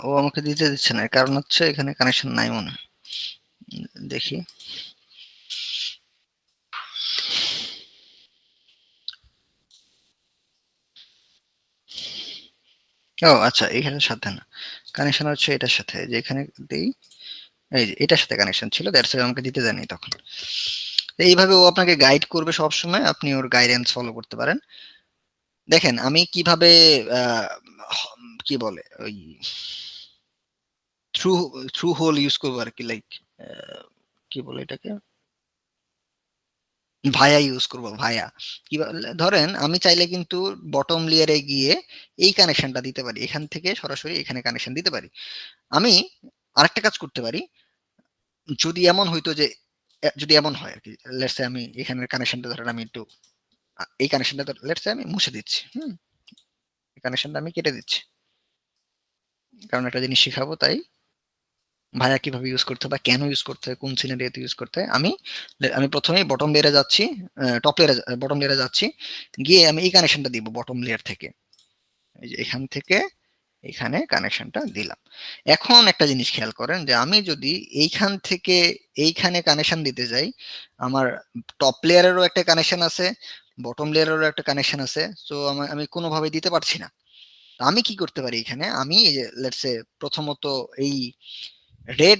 ও আমাকে দিতে দিচ্ছে না, কারণ হচ্ছে এখানে কানেকশন নাই মনে হয়। দেখি, ও আচ্ছা, এখানের সাথে না, কানেকশন হচ্ছে এটার সাথে, যে এখানে দেই, এই যে এটার সাথে কানেকশন ছিল, দ্যাটস আমাকে দিতে দেয়নি তখন। এইভাবে ও আপনাকে গাইড করবে সব সময়, আপনি ওর গাইডেন্স ফলো করতে পারেন। দেখেন আমি কিভাবে আহ, কি বলে ওই থ্রু থ্রু হোল ইউজ করবো আর কি, লাইক কি বলে এটাকে, ভায়া ইউজ করব ভায়া। কি ধরেন আমি চাইলে কিন্তু বটম লেয়ারে গিয়ে এই কানেকশনটা দিতে পারি, এখান থেকে সরাসরি এখানে কানেকশন দিতে পারি। আমি আরেকটা কাজ করতে পারি, যদি এমন হইতো যে যদি এমন হয় আর কি, লেটস সে আমি এখানের কানেকশনটা ধরেন আমি একটু এই কানেকশনটা লেটস সে আমি মুছে দিচ্ছি, এই কানেকশনটা আমি কেটে দিচ্ছি, কারণ একটা জিনিস শিখাবো তাই। ভায়া কিভাবে ইউজ করতে হয় বা কেন ইউজ করতে হয়, কোন সিনারিওতে ইউজ করতে হয়। আমি প্রথমেই বটম লেয়ারে যাচ্ছি, টপ লেয়ারে বটম লেয়ারে যাচ্ছি, গিয়ে আমি এই কানেকশনটা দিব বটম লেয়ার থেকে, এই যে এখান থেকে এখানে কানেকশনটা দিলাম। এখন একটা জিনিস খেয়াল করেন যে আমি যদি এইখান থেকে এইখানে কানেকশন দিতে যাই, আমার টপ লেয়ারেরও একটা কানেকশন আছে, বটম লেয়ারেরও একটা কানেকশন আছে, তো আমি কোনোভাবে দিতে পারছি না। তো আমি কি করতে পারি এখানে, আমি লেটস সে প্রথমত এই রেড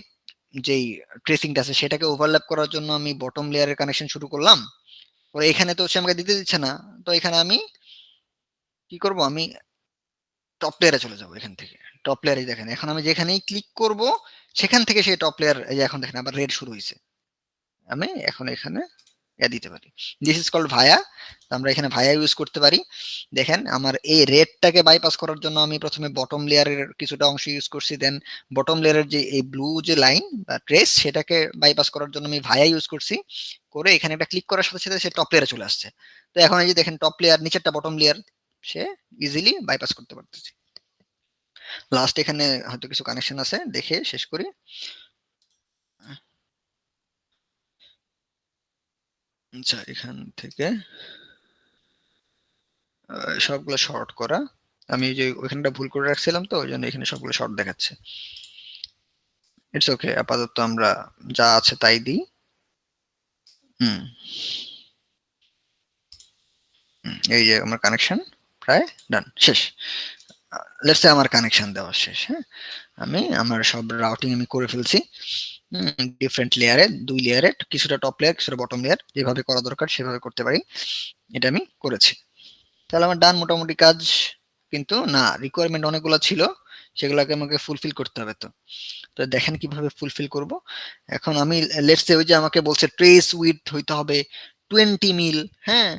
যেই ট্রেসিংটা আছে সেটাকে ওভারল্যাপ করার জন্য আমি বটম লেয়ারের কানেকশন শুরু করলাম, পরে এখানে তো সে আমাকে দিতে দিচ্ছে না, তো এখানে আমি কি করব, আমি টপ লেয়ারে চলে যাবো এখান থেকে। টপ লেয়ারে দেখেন এখন আমি যেখানেই ক্লিক করব সেখান থেকে সেই টপ লেয়ার, এই যে এখন দেখেন আবার রেড শুরু হয়েছে, আমি এখন এখানে দিতে পারি। দিস ইজ কল্ড ভায়া। আমরা এখানে ভায়া ইউজ করতে পারি। দেখেন আমার এই রেডটাকে বাইপাস করার জন্য আমি প্রথমে বটম লেয়ারের কিছুটা অংশ ইউজ করছি, দেন বটম লেয়ারের যে এই ব্লু যে লাইন বা ট্রেস সেটাকে বাইপাস করার জন্য আমি ভায়া ইউজ করছি, করে এখানে একটা ক্লিক করার সাথে সাথে সে টপ লেয়ারে চলে আসছে। তো এখন এই যে দেখেন টপ লেয়ার নিচেরটা বটম লেয়ার সে ইজিলি বাইপাস করতে পারতেছে। লাস্ট এখানে হয়তো কিছু কানেকশন আছে, দেখে শেষ করি। আচ্ছা এখান থেকে সবগুলো শর্ট করা, আমি যে ওইখানটা ভুল করে রাখছিলাম তো ওই জন্য এখানে সবগুলো শর্ট দেখাচ্ছে। ইটস ওকে, আপাতত আমরা যা আছে তাই দিই। হুম এই যে আমার কানেকশন প্রায় ডান শেষ। লেটস সে আমার কানেকশন দেওয়া শেষ, হ্যাঁ আমি আমার সব রাউটিং আমি করে ফেলছি ডিফারেন্ট লেয়ারে, 2 লেয়ারে, কিছুটা টপ লেয়ার কিছুটা বটম লেয়ার, যেভাবে করা দরকার সেভাবে করতে পারি, এটা আমি করেছি। তাহলে আমার ডান মোটামুটি কাজ। কিন্তু না, রিকোয়ারমেন্ট অনেকগুলো ছিল, সেগুলোকে আমাকে ফুলফিল করতে হবে। তো তো দেখেন কিভাবে ফুলফিল করব। এখন আমি লেটস সে ওই যে আমাকে বলছে ট্রেস উইথ হইতে হবে 20 মিল, হ্যাঁ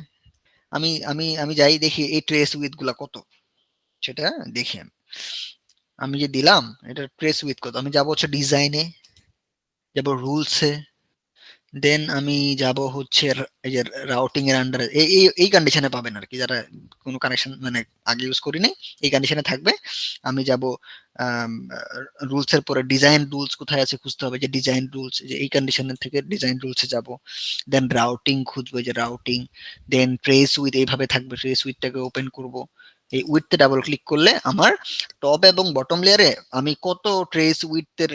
আমি আমি আমি যাই দেখি এই ট্রেস উইথ গুলা কত, সেটা দেখি আমি। আমি যে দিলাম এটা ট্রেস উইথ কত, আমি যাবো হচ্ছে ডিজাইনে, যাব রুলসে, দেন আমি যাব হচ্ছে এই যে রাউটিং এর আন্ডারে, এই এই এই কন্ডিশনে পাবেন আর কি, যারা কোনো কানেকশন মানে আগে ইউজ করিনি এই কন্ডিশনে থাকবে। আমি যাব রুলস এর পরে ডিজাইন রুলস কোথায় আছে খুঁজতে হবে, যে ডিজাইন রুলস, যে এই কন্ডিশনের থেকে ডিজাইন রুলসে যাব, দেন রাউটিং খুঁজবো, যে রাউটিং, দেন ট্রেস উইথ এইভাবে থাকবে, ট্রেস উইথটাকে ওপেন করব। এই উইথতে ডাবল ক্লিক করলে আমার টপ এবং বটম লেয়ারে আমি কত ট্রেস উইথের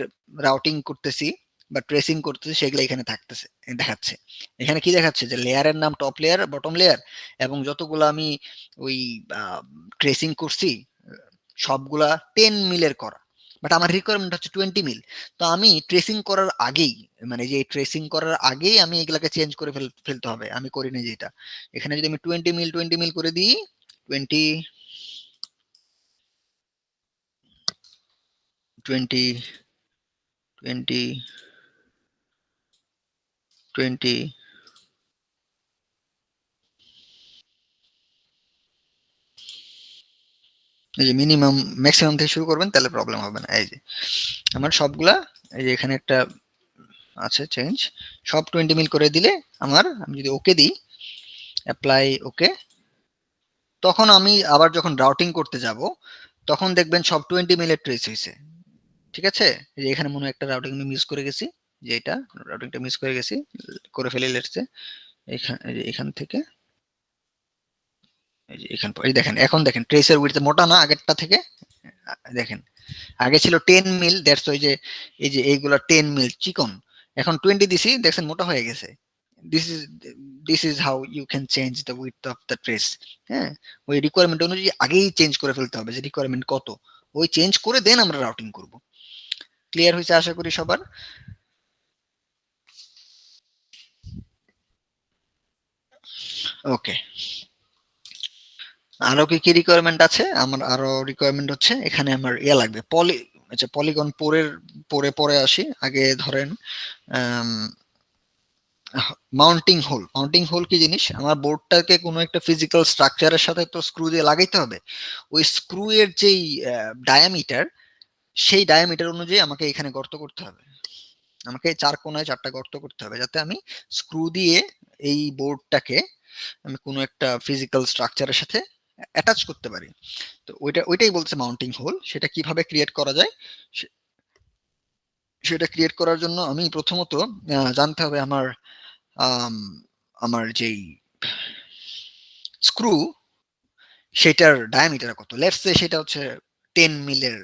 রাউটিং করতেছি বা ট্রেসিং করতেছি সেগুলো এখানে থাকতেছে, দেখাচ্ছে। এখানে কি দেখাচ্ছে, যে লেয়ারের নাম টপ লেয়ার বটম লেয়ার, এবং যতগুলো আমি ওই ট্রেসিং করছি সবগুলা 10 মিলের করা, বাট আমার রিকোয়ারমেন্ট হচ্ছে 20 মিল। তো আমি ট্রেসিং করার আগেই, মানে যে ট্রেসিং করার আগেই আমি এগুলাকে চেঞ্জ করে ফেলতে হবে, আমি করিনি যেটা। এখানে যদি আমি 20 মিল করে দিই, 20 20 20 20, এই যে মিনিমাম ম্যাক্সিমাম থেকে শুরু করবেন তাহলে প্রবলেম হবে না। এই যে আমার সবগুলা, এই যে এখানে একটা আছে চেঞ্জ, সব 20 মিল করে দিলে আমার, আমি যদি ওকে দিই অ্যাপ্লাই ওকে, তখন আমি আবার যখন রাউটিং করতে যাব তখন দেখবেন সব 20 মিলের ট্রেস হয়েছে। ঠিক আছে, এই যে এখানে মনে হয় একটা রাউটিং আমি মিস করে গেছি, যে এটা রাউটিংটা মিস করে গেছি, করে ফেলি লেটসে এখান থেকে, এই যে এই দেখেন এখন দেখেন ট্রেসের উইডথ মোটা না আগেরটা থেকে, দেখেন আগে ছিল 10 মিল, দ্যাটস ওই যে এই যে এইগুলা 10 মিল চিকন, এখন 20 দিছি দেখছেন মোটা হয়ে গেছে। This is this is how you can change the width of the trace. হ্যাঁ ওই রিকোয়ারমেন্ট অনুযায়ী আগেই চেঞ্জ করে ফেলতে হবে, যে রিকোয়ারমেন্ট কত, ওই চেঞ্জ করে দেন আমরা রাউটিং করব। ক্লিয়ার হয়েছে আশা করি সবার। ওকে, আরো কি কি রিকোয়ারমেন্ট আছে? আমার আরো রিকোয়ারমেন্ট হচ্ছে এখানে আমার ইয়া লাগবে আচ্ছা পলিগন পরে পরে আসি। আগে ধরেন মাউন্টিং হোল কি জিনিস? আমার বোর্ডটাকে কোনো একটা ফিজিক্যাল স্ট্রাকচারের সাথে তো স্ক্রু দিয়ে লাগাইতে হবে। ওই স্ক্রু এর যেই ডায়ামিটার, সেই ডায়ামিটার অনুযায়ী আমাকে এখানে গর্ত করতে হবে। আমাকে 4 কোণায় 4টা গর্ত করতে হবে, যাতে আমি স্ক্রু দিয়ে এই বোর্ডটাকে আমি কোনো একটা ফিজিক্যাল স্ট্রাকচারের সাথে অ্যাটাচ করতে পারি। তো ওইটাই বলছে মাউন্টিং হোল। সেটা কিভাবে ক্রিয়েট করা যায়? সে- সেটা ক্রিয়েট করার জন্য আমি প্রথমত জানতে হবে আম, আমার যেই স্ক্রু, সেটার ডায়ামিটার কত। লেটস সে সেটা হচ্ছে 10 মিলের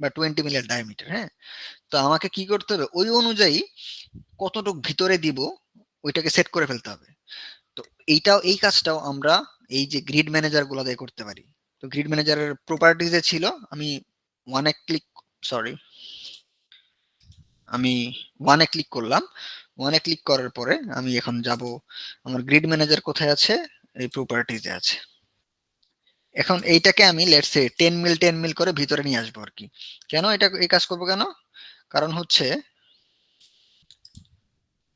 বা 20 মিলের ডায়ামিটার। হ্যাঁ, তো আমাকে কি করতে হবে, ওই অনুযায়ী কতটুক ভিতরে দিব ওইটাকে সেট করে ফেলতে হবে। তো এই কাজটাও আমরা এই যে গ্রিড ম্যানেজার গুলা দিয়ে করতে পারি। তো গ্রিড ম্যানেজারের প্রপার্টিজে ছিল, আমি ওয়ানে ক্লিক সরি আমি ওয়ানে ক্লিক করলাম। ওয়ানে ক্লিক করার পরে আমি এখন যাব, আমার গ্রিড ম্যানেজার কোথায় আছে? এই প্রপার্টিজে আছে। এখন এইটাকে আমি লেটস সে 10 মিল করে ভিতরে নিয়ে আসবো আর কি। কেন এটা এই কাজ করবো কেন? কারণ হচ্ছে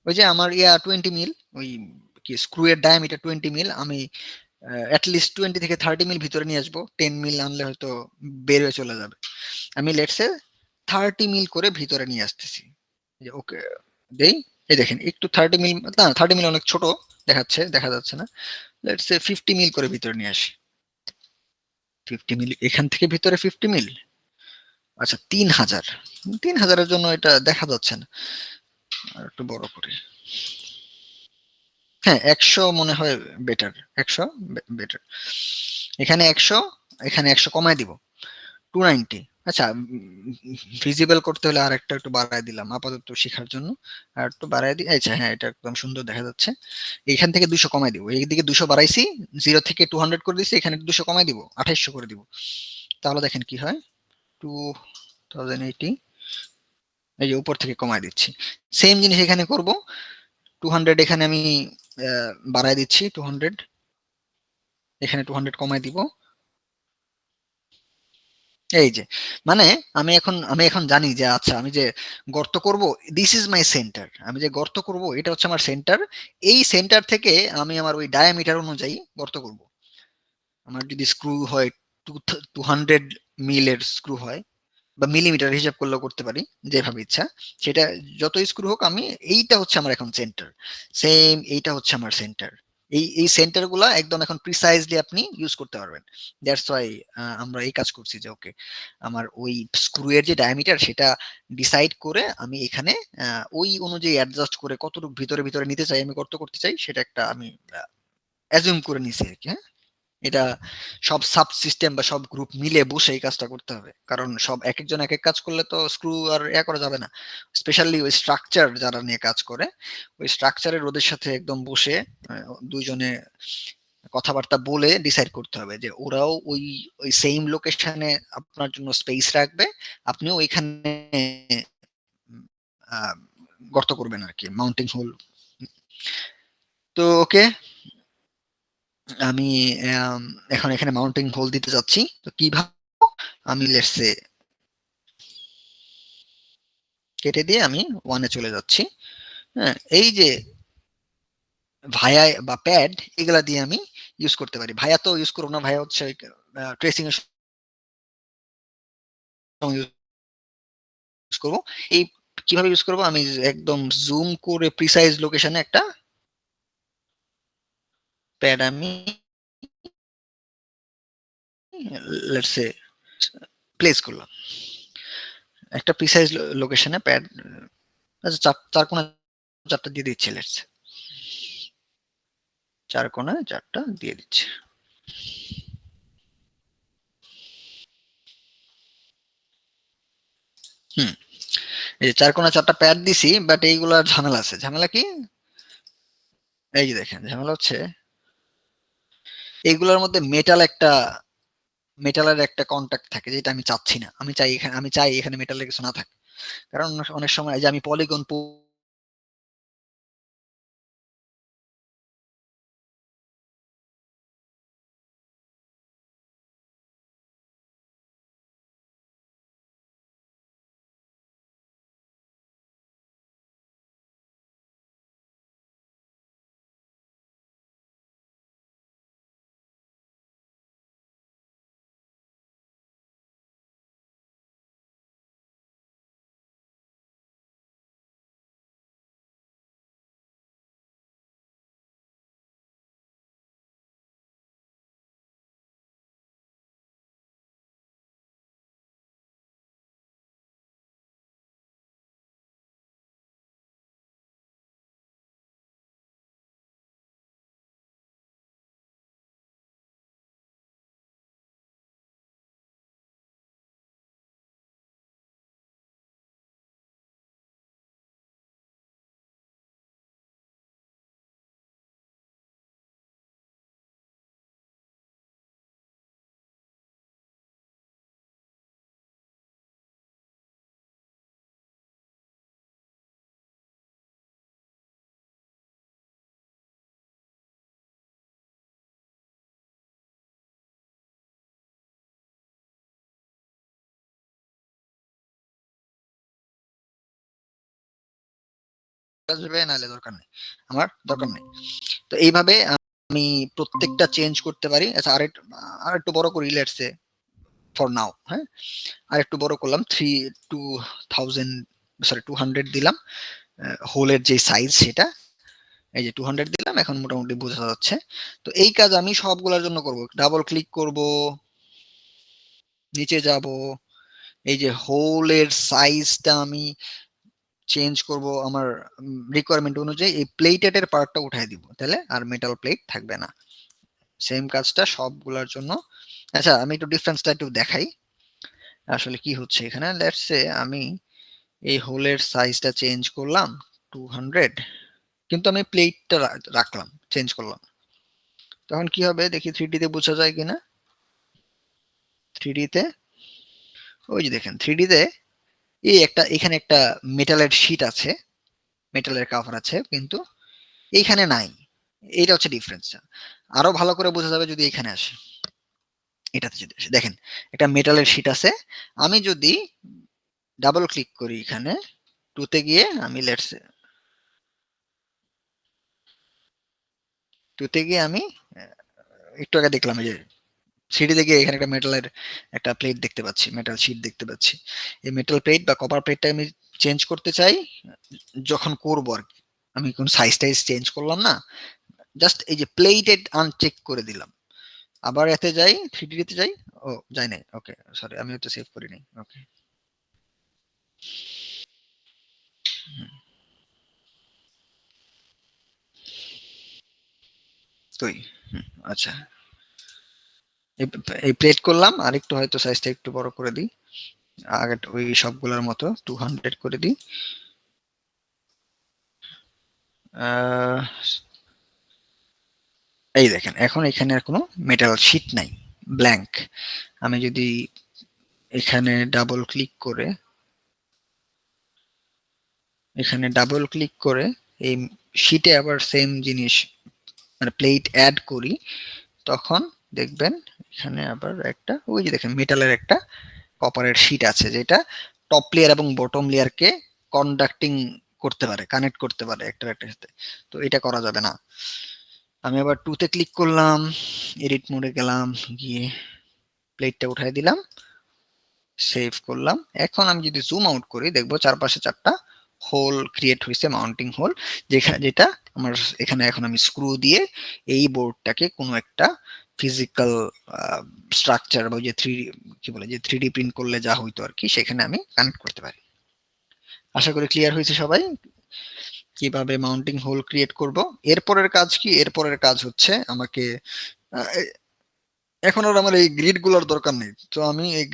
ওই যে আমার 20 মিল, ওই কি স্ক্রু এর ডায়ামিটার 20 মিল, আমি অ্যাটলিস্ট 20 থেকে 30 মিল ভিতরে নিয়ে আসবো। 10 মিল আনলে হয়তো বের হয়ে চলে যাবে। আমি লেটসে 30 মিল করে ভিতরে নিয়ে আসতেছি। যে ওকে দেই, এই দেখেন একটু 30 মিল, না 30 মিল অনেক ছোট দেখাচ্ছে, দেখা যাচ্ছে না। লেটসে 50 মিল করে ভিতরে নিয়ে আসি। 50 মিল এখান থেকে ভিতরে 50 মিল। আচ্ছা 3000, 3000-এর জন্য এটা দেখা যাচ্ছে না। আর একটু বড় করে, হ্যাঁ 100 মনে হয় বেটার। 100 বেটার। এখানে 100, এখানে 100 কমায় দিব, 290। আচ্ছা ভিজিবল করতে হলে আর একটা একটু বাড়ায় দিলাম আপাতত শেখার জন্য। আর একটু বাড়ায় দিই, আচ্ছা হ্যাঁ এটা একদম সুন্দর দেখা যাচ্ছে। এখান থেকে 200 কমায় দিব, এইদিকে 200 বাড়াইছি, 0 থেকে 200 করে দিছি, এখানে 200 কমায় দিব, 2800 করে দিব। তাহলে দেখেন কি হয়, 2080। এই যে উপর থেকে কমায় দিচ্ছি, সেম জিনিস এখানে করব। 200 এখানে আমি বাড়ায় দিচ্ছি, 200 এখানে 200 কমায় দিব। এই যে মানে আমি এখন জানি যে আচ্ছা আমি যে গর্ত করব, দিস ইজ মাই সেন্টার। আমি যে গর্ত করব এটা হচ্ছে আমার সেন্টার। এই সেন্টার থেকে আমি আমার ওই ডায়ামিটার অনুযায়ী গর্ত করব। আমার যদি স্ক্রু হয় 200 মিলের স্ক্রু হয়, বা মিলিমিটার হিসাব করলেও করতে পারি, যেভাবে ইচ্ছা। সেটা যতই স্ক্রু হোক, আমি এইটা হচ্ছে আমার এখন সেন্টার। সেম এইটা হচ্ছে আমার সেন্টার। এই সেন্টার গুলা একদম এখন প্রিসাইজলি আপনি ইউজ করতে পারবেন। দ্যাটস ওয়াই আমরা এই কাজ করছি যে ওকে, আমার ওই স্ক্রু এর যে ডায়ামিটার সেটা ডিসাইড করে আমি এখানে ওই অনুযায়ী অ্যাডজাস্ট করে কতটুকু ভিতরে ভিতরে নিতে চাই, আমি কত করতে চাই, সেটা একটা আমি অ্যাজিউম করে নিছি আর কি। হ্যাঁ, এটা সব সাব সিস্টেম বা সব গ্রুপ মিলে বসে এই কাজটা করতে হবে, কারণ সব এক একজন এক এক কাজ করলে তো স্ক্রু আর করা যাবে না। স্পেশালি ওই স্ট্রাকচার যারা নিয়ে কাজ করে, ওই স্ট্রাকচারের ওদের সাথে একদম বসে দুইজনে কথাবার্তা বলে ডিসাইড করতে হবে যে ওরাও ওই ওই সেম লোকেশনে আপনার জন্য স্পেস রাখবে, আপনিও ওইখানে উম, আহ, গর্ত করবেন আর কি, মাউন্টিং হোল। তো ওকে, আমি আম, এখন এখানে মাউন্টিং হোল দিতে যাচ্ছি। তো কিভাবে, আমি লেটস সে কেটে দিয়ে আমি ওয়ানে চলে যাচ্ছি। হ্যাঁ, এই যে ভায়া বা প্যাড, এগুলা দিয়ে আমি ইউজ করতে পারি। ভায়া তো ইউজ করবো না, ভায়া হচ্ছে ট্রেসিং এর সময় ইউজ করবো। এই কিভাবে ইউজ করবো, আমি একদম জুম করে প্রিসাইজ লোকেশনে একটা প্যাড আমি লেটস সে প্লেস করলাম, একটা প্রিসাইজ লোকেশনে প্যাড। আচ্ছা চার কোণা 4টা দিয়ে দিচ্ছি, লেটস 4 কোণায় 4টা দিয়ে দিচ্ছি। হুম, এই যে 4 কোণা 4টা প্যাড দিছি, বাট এইগুলার ঝামেলা আছে। ঝামেলা কি? এই যে দেখেন ঝামেলা হচ্ছে এইগুলোর মধ্যে মেটালের একটা কন্টাক্ট থাকে, যেটা আমি চাচ্ছি না। আমি চাই এখানে মেটালের কিছু না থাকে। কারণ অনেক সময় এই যে আমি পলিগন আসবে, নাহলে দরকার নেই, আমার দরকার নেই। তো এইভাবে আমি প্রত্যেকটা চেঞ্জ করতে পারি। আচ্ছা, আর একটু বড় করি, লেটস সে ফর নাও, হ্যাঁ, আর একটু বড় করলাম, 200 দিলাম হোলের যে সাইজ সেটা, এই যে 200 দিলাম, এখন মোটামুটি বোঝা যাচ্ছে। তো এই কাজ আমি সবগুলোর জন্য করব। ডাবল ক্লিক করব, নিচে যাব, এই যে হোলের সাইজটা আমি চেঞ্জ করব আমার রিকোয়ারমেন্ট অনুযায়ী, এই প্লেটের পার্টটা উঠাই দিব, তাহলে আর মেটাল প্লেট থাকবে না। সেম কাজটা সবগুলোর জন্য। আচ্ছা, আমি একটু ডিফারেন্সটা একটু দেখাই আসলে কি হচ্ছে এখানে। লেটস সে আমি এই হোলের সাইজটা চেঞ্জ করলাম 200, কিন্তু আমি প্লেটটা রাখলাম, চেঞ্জ করলাম। তখন কি হবে দেখি 3D তে বোঝা যায় কিনা। 3D তে ওই যে দেখেন, 3D তে এখানে একটা মেটালের শীট আছে, মেটালের কভার আছে, কিন্তু এইখানে নাই। এইটা হচ্ছে ডিফারেন্স। আরো ভালো করে বোঝা যাবে যদি এখানে আসে, এটাতে যদি আসে, দেখেন একটা মেটালের শীট আছে। আমি যদি ডাবল ক্লিক করি এখানে, টুতে গিয়ে আমি আমি একটু আগে দেখলাম এই যে সিডি থেকে এখানে একটা মেটালের একটা প্লেট দেখতে পাচ্ছি, মেটাল শীট দেখতে পাচ্ছি। এই মেটাল প্লেট বা কপার প্লেটটা আমি চেঞ্জ করতে চাই, যখন করবো আর কি, আমি কোন সাইজ টাইজ চেঞ্জ করলাম না, জাস্ট এই যে প্লেটেড আনচেক করে দিলাম। আবার এতে যাই, 3D তে যাই, ও যাই নাই, ওকে সরি, আমি হয়তো সেভ করি নাই, ওকে। তুই আচ্ছা, এই প্লেট করলাম, আর একটু হয়তো সাইজটা একটু বড় করে দিই, আগে ওই সবগুলোর মতো 200 করে দিই। এই দেখেন, এখন এখানে আর কোনো মেটাল শীট নাই, ব্ল্যাঙ্ক। আমি যদি এখানে ডাবল ক্লিক করে এই শীটে আবার সেম জিনিস মানে প্লেট অ্যাড করি, তখন দেখবেন এখানে আবার একটা ওই যে দেখেন মেটালের একটা কপারের শীট আছে, যেটা টপ লেয়ার এবং বটম লেয়ারকে কন্ডাক্টিং করতে পারে, কানেক্ট করতে পারে একটার একটার সাথে। তো এটা করা যাবে না। আমি আবার টুতে ক্লিক করলাম, এডিট মোডে গেলাম, গিয়ে প্লেটটা উঠাই দিলাম, সেভ করলাম। এখন আমি যদি জুম আউট করি, দেখবো চারপাশে 4টা হোল ক্রিয়েট হয়েছে, মাউন্টিং হোল, যেটা আমার এখানে এখন আমি স্ক্রু দিয়ে এই বোর্ডটাকে কোনো একটা ফিজিক্যাল স্ট্রাকচার বা যে কি বলে যে 3D প্রিন্ট করলে যা হইতো আর কি, সেখানে আমি কানেক্ট করতে পারি। আশা করি ক্লিয়ার হয়েছে সবাই কিভাবে মাউন্টিং হোল ক্রিয়েট করব। এরপরের কাজ কি? এরপরের কাজ হচ্ছে আমাকে এখন আর আমার এই গ্রিড গুলার দরকার নেই, তো আমি এই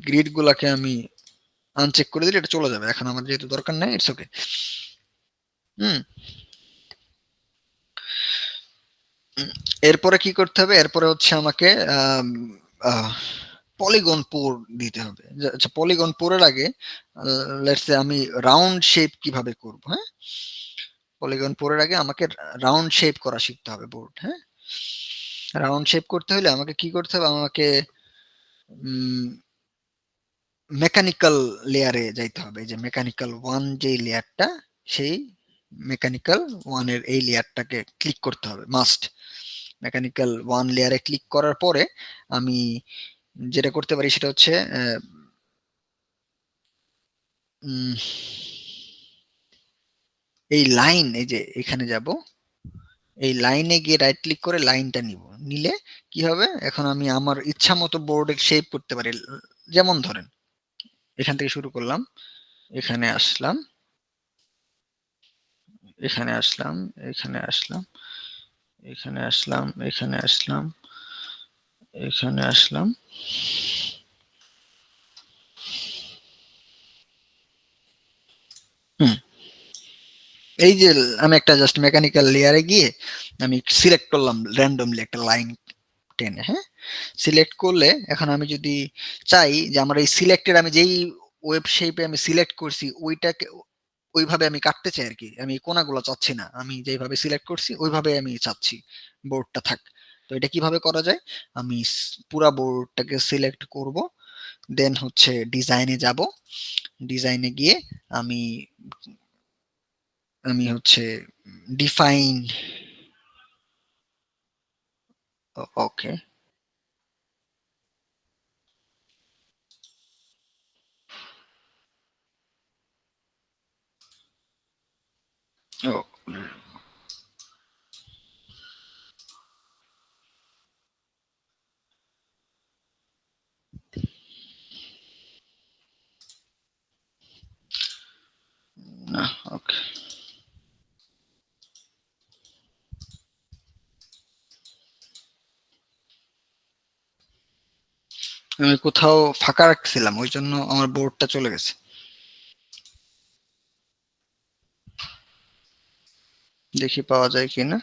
গ্রিড গুলাকে আমি আনচেক করে দিলে এটা চলে যাবে। এখন আমার যেহেতু দরকার নেই, ইটস ওকে। এরপরে কি করতে হবে? এরপরে হচ্ছে আমাকে পলিগন পোর দিতে হবে। আচ্ছা, পলিগন পোরের আগে লেটস সে আমি রাউন্ড শেপ কিভাবে করব, হ্যাঁ, পলিগন পোরের আগে আমাকে রাউন্ড শেপ করা শিখতে হবে বোর্ড, হ্যাঁ। রাউন্ড শেপ করতে হলে আমাকে কি করতে হবে? আমাকে মেকানিক্যাল লেয়ারে যাইতে হবে। যে মেকানিক্যাল 1 যে লেয়ারটা, সেই মেকানিক্যাল 1 এর এই লেয়ারটাকে ক্লিক করতে হবে, মাস্ট। মেকানিক্যাল 1 লেয়ারে ক্লিক করার পরে আমি যেটা করতে পারি সেটা হচ্ছে এই লাইন, এই যে এখানে যাব, এই লাইনে গিয়ে রাইট ক্লিক করে লাইনটা নিলে কি হবে? এখন আমি আমার ইচ্ছা মতো বোর্ডের শেপ করতে পারি। যেমন ধরেন এখান থেকে শুরু করলাম, এখানে আসলাম, এখানে আসলাম, এখানে আসলাম, এখানে আসলাম, এখানে আসলাম, এখানে আসলাম, হুম, এই যে আমি একটা জাস্ট মেকানিক্যাল লেয়ারে গিয়ে আমি সিলেক্ট করলাম র্যান্ডমলি একটা লাইন টেনে, হ্যাঁ। সিলেক্ট করলে এখন আমি যদি চাই যে আমার এই সিলেক্টেড, আমি যেই ওয়েব শেপে আমি সিলেক্ট করছি ওইটাকে ওইভাবে আমি কাটতে চাই আর কি, আমি কোনাগুলো চাচ্ছি না, আমি যেভাবে সিলেক্ট করছি ওইভাবে আমি চাচ্ছি বোর্ডটা থাক। তো এটা কিভাবে করা যায়? আমি পুরা বোর্ডটাকে সিলেক্ট করব, দেন হচ্ছে ডিজাইনে যাব, ডিজাইনে গিয়ে আমি আমি হচ্ছে ডিফাইন, ওকে, ও না, ওকে, আমি কোথাও ফাঁকা রাখছিলাম ওই জন্য আমার বোর্ডটা চলে গেছে। দেখি পাওয়া যায় কিনা।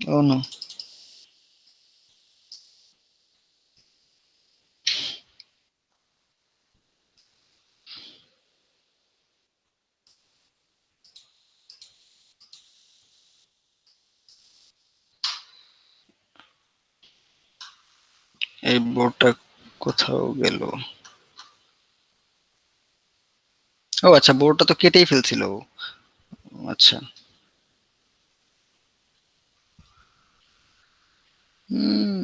ও নো, এই বোর্ডটা কোথাও গেল। ও আচ্ছা, বোর্ডটা তো কেটেই ফেলছিল ও। আচ্ছা, হুম,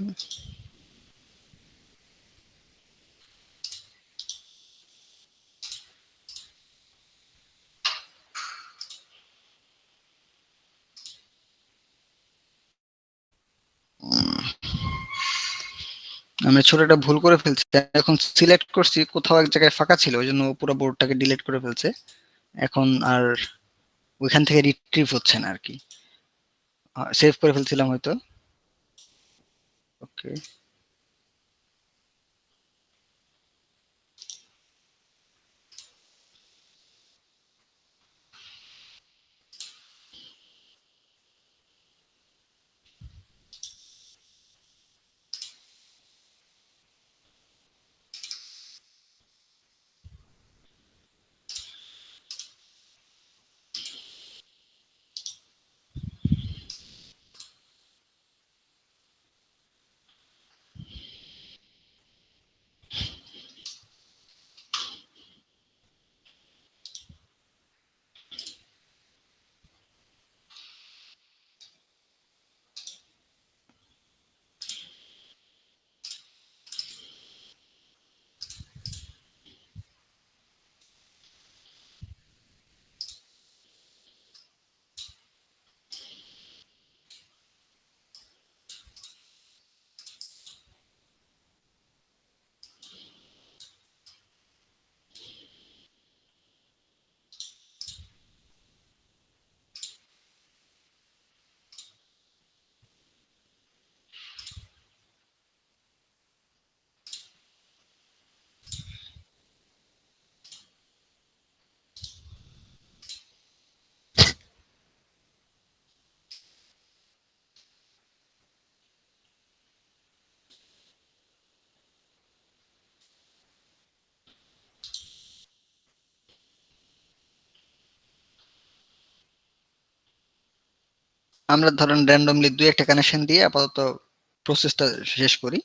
আমি ছোট একটা ভুল করে ফেলছি। এখন সিলেক্ট করছি, কোথাও এক জায়গায় ফাঁকা ছিল, ওই জন্য ও পুরো বোর্ডটাকে ডিলিট করে ফেলছে। এখন আর ওইখান থেকে রিট্রিভ হচ্ছে না আর কি। সেভ করে ফেলছিলাম হয়তো। ওকে, আমরা ধরেন র্যান্ডমলি দুই একটা কানেকশন দিয়ে আপাতত প্রসেসটা শেষ করি।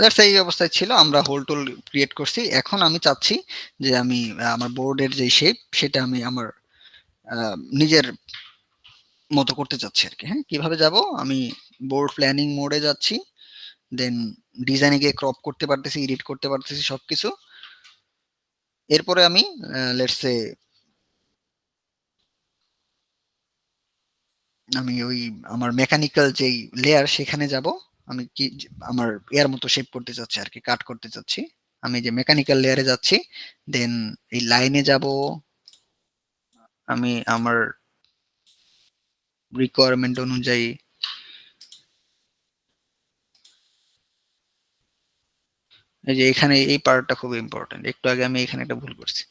দ্যাটস এই অবস্থায় ছিল, আমরা হোল টোল ক্রিয়েট করছি। এখন আমি চাচ্ছি যে আমি আমার বোর্ডের যে শেপ সেটা আমি আমার নিজের মতো করতে চাচ্ছি আর কি। হ্যাঁ, কিভাবে যাব? আমি বোর্ড প্ল্যানিং মোডে যাচ্ছি, দেন ডিজাইনে গিয়ে ক্রপ করতে পারতেছি, এডিট করতে পারতেছি সবকিছু। এরপরে আমি লেটস সে আমি ওই আমার মেকানিক্যাল যেই লেয়ার সেখানে যাব। আমি কি আমার এর মতো শেপ করতে চাচ্ছি আর কি, কাট করতে চাচ্ছি। আমি যে মেকানিক্যাল লেয়ারে যাচ্ছি, দেন এই লাইনে যাব। আমি আমার রিকোয়ারমেন্ট অনুযায়ী এই যে এখানে এই পার্টটা খুব ইম্পর্টেন্ট, একটু আগে আমি এখানে একটা ভুল করছি।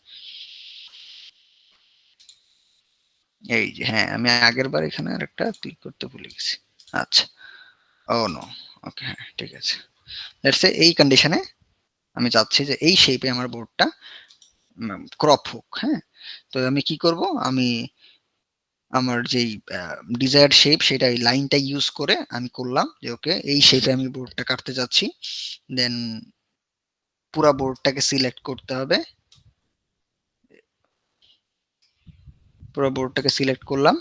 এই যে হ্যাঁ, আমি আগের বার এখানে আরেকটা ক্লিক করতে ভুলে গেছি। আচ্ছা, ও নো, ওকে, হ্যাঁ ঠিক আছে। লেটস সে এই কন্ডিশনে আমি চাচ্ছি যে এই শেপে আমার বোর্ডটা ক্রপ হোক। হ্যাঁ, তো আমি কি করব, আমি আমার যেই ডিজায়ার্ড শেপ সেটা এই লাইনটা ইউজ করে আমি করলাম যে ওকে এই শেপে আমি বোর্ডটা কাটতে যাচ্ছি। দেন পুরো বোর্ডটাকে সিলেক্ট করতে হবে, পুরো বোর্ডটাকে সিলেক্ট করলাম।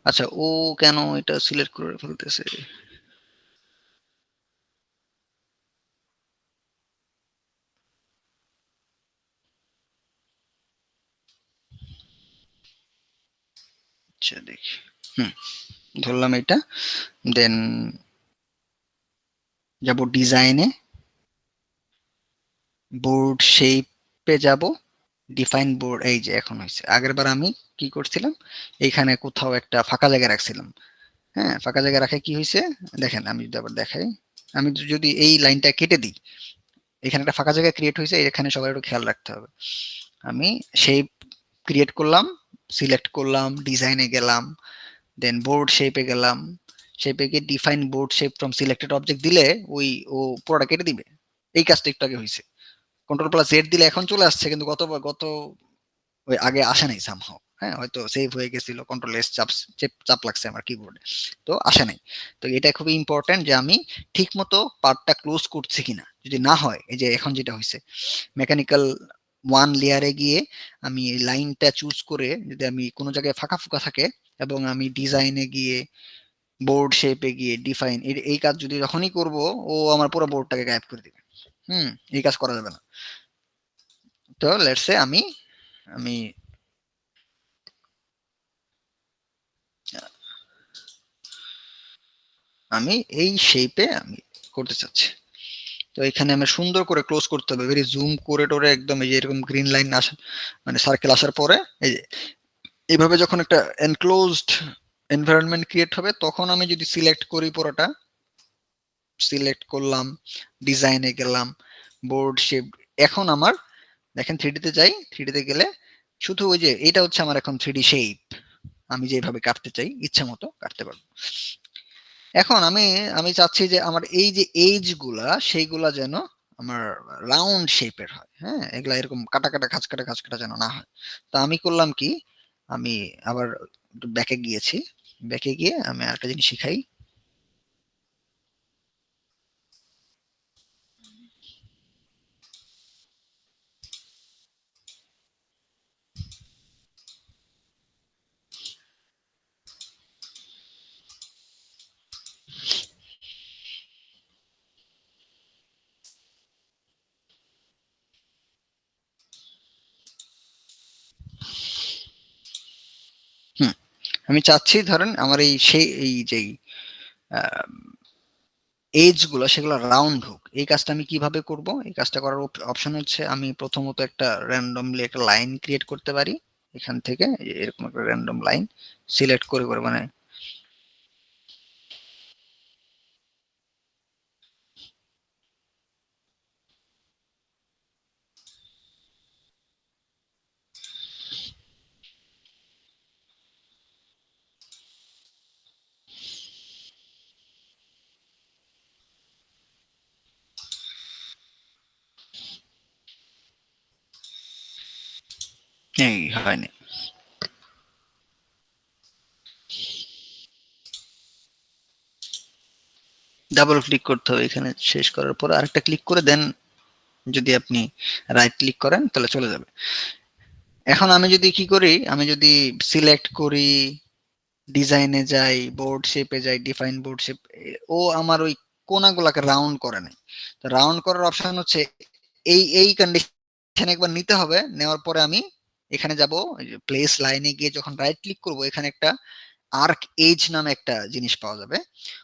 আচ্ছা, ও কেন এটা সিলেক্ট করে ফেলতেছে? আচ্ছা দেখি, হুম, ধরলাম এটা। দেন যাব ডিজাইনে, বোর্ড শেপে যাব, ডিফাইন বোর্ড, এই যে এখন হয়েছে। আগের বার আমি কি করছিলাম, এইখানে কোথাও একটা ফাঁকা জায়গা রাখছিলাম। হ্যাঁ, ফাঁকা জায়গা রাখে কি হয়েছে দেখেন, আমি যদি আবার দেখাই, আমি যদি এই লাইনটা কেটে দিই, এখানে একটা ফাঁকা জায়গা ক্রিয়েট হয়েছে, এখানে সবাই একটু খেয়াল রাখতে হবে। আমি শেপ ক্রিয়েট করলাম, সিলেক্ট করলাম, ডিজাইনে গেলাম, দেন বোর্ড শেপে গেলাম, শেপে গিয়ে define board shape from selected object দিলে ওই ও পুরোটা কেটে দিবে। এই কাজটা একটু আগে হয়েছে। কন্ট্রোল প্লাস জেড দিলে এখন চলে আসছে, কিন্তু গত ওই আগে আসে নাই সামহাও। হ্যাঁ, হয়তো সেভ হয়ে গেছিল, কন্ট্রোল এস চাপ লাগছে আমার কিবোর্ডে, তো আসে নাই। তো এটা খুবই ইম্পর্টেন্ট যে আমি ঠিক মতো পার্টটা ক্লোজ করছি কিনা। যদি না হয়, এই যে এখন যেটা হয়েছে, মেকানিক্যাল ওয়ান লেয়ারে গিয়ে আমি এই লাইনটা চুজ করে যদি আমি কোনো জায়গায় ফাঁকা ফুকা থাকে, এবং আমি ডিজাইনে গিয়ে বোর্ড শেপে গিয়ে ডিফাইন, এই কাজ যদি যখনই করব, ও আমার পুরো বোর্ডটাকে গায়েব করে দিবে। এই কাজ করা যাবে না। তো লেটস সে আমি আমি আমি এই শেপে আমি করতে চাচ্ছি। তো এখানে আমার সুন্দর করে ক্লোজ করতে হবে, ভেরি জুম করে টোরে একদম, এই যে এরকম গ্রিন লাইন আসা, মানে সার্কেল আসার পরে এই যে এইভাবে যখন একটা এনক্লোজড এনভায়রনমেন্ট ক্রিয়েট হবে, তখন আমি যদি সিলেক্ট করি, পুরোটা সিলেক্ট করলাম, ডিজাইনে গেলাম, বোর্ড শেপ, এখন আমার দেখেন থ্রিডি তে যাই, থ্রিডি তে গেলে শুধু ওই যে এটা হচ্ছে আমার এখন থ্রিডি শেপ, আমি যেভাবে কাটতে চাই ইচ্ছা মতো কাটতে পারবো। এখন আমি আমি চাচ্ছি যে আমার এই যে এজ গুলা, সেইগুলা যেন আমার রাউন্ড শেপের হয়। হ্যাঁ, এগুলা এরকম কাটা কাটা খাঁজ কাটা যেন না হয়। তো আমি করলাম কি, আমি আবার ব্যাকে গিয়েছি, ব্যাকে গিয়ে আমি আরেকটা জিনিস শিখাই। হুম, আমি চাচ্ছি ধরেন আমার এই সেই এই যেই এজ গুলো সেগুলো রাউন্ড হোক। এই কাজটা আমি কিভাবে করব? এই কাজটা করার অপশন হচ্ছে, আমি প্রথমত একটা র্যান্ডমলি একটা লাইন ক্রিয়েট করতে পারি। এখান থেকে এরকম একটা র্যান্ডম লাইন সিলেক্ট করে করে মানে এই হয়নি, ডাবল ক্লিক করতে হবে এখানে, শেষ করার পর আরেকটা ক্লিক করে দেন যদি আপনি রাইট ক্লিক করেন তাহলে চলে যাবে। এখন আমি যদি কি করি, আমি যদি সিলেক্ট করি, ডিজাইনে যাই, বোর্ড শেপে যাই, ডিফাইন বোর্ড শেপ, ও আমার ওই কোনাগুলাকে রাউন্ড করে নাই। তো রাউন্ড করার অপশন হচ্ছে এই কন্ডিশন একবার নিতে হবে। নেওয়ার পরে আমি এখানে যাব, প্লেস লাইনে গিয়ে যখন রাইট ক্লিক করব, এখানে একটা আর্ক এজ নামে একটা জিনিস পাওয়া যাবে।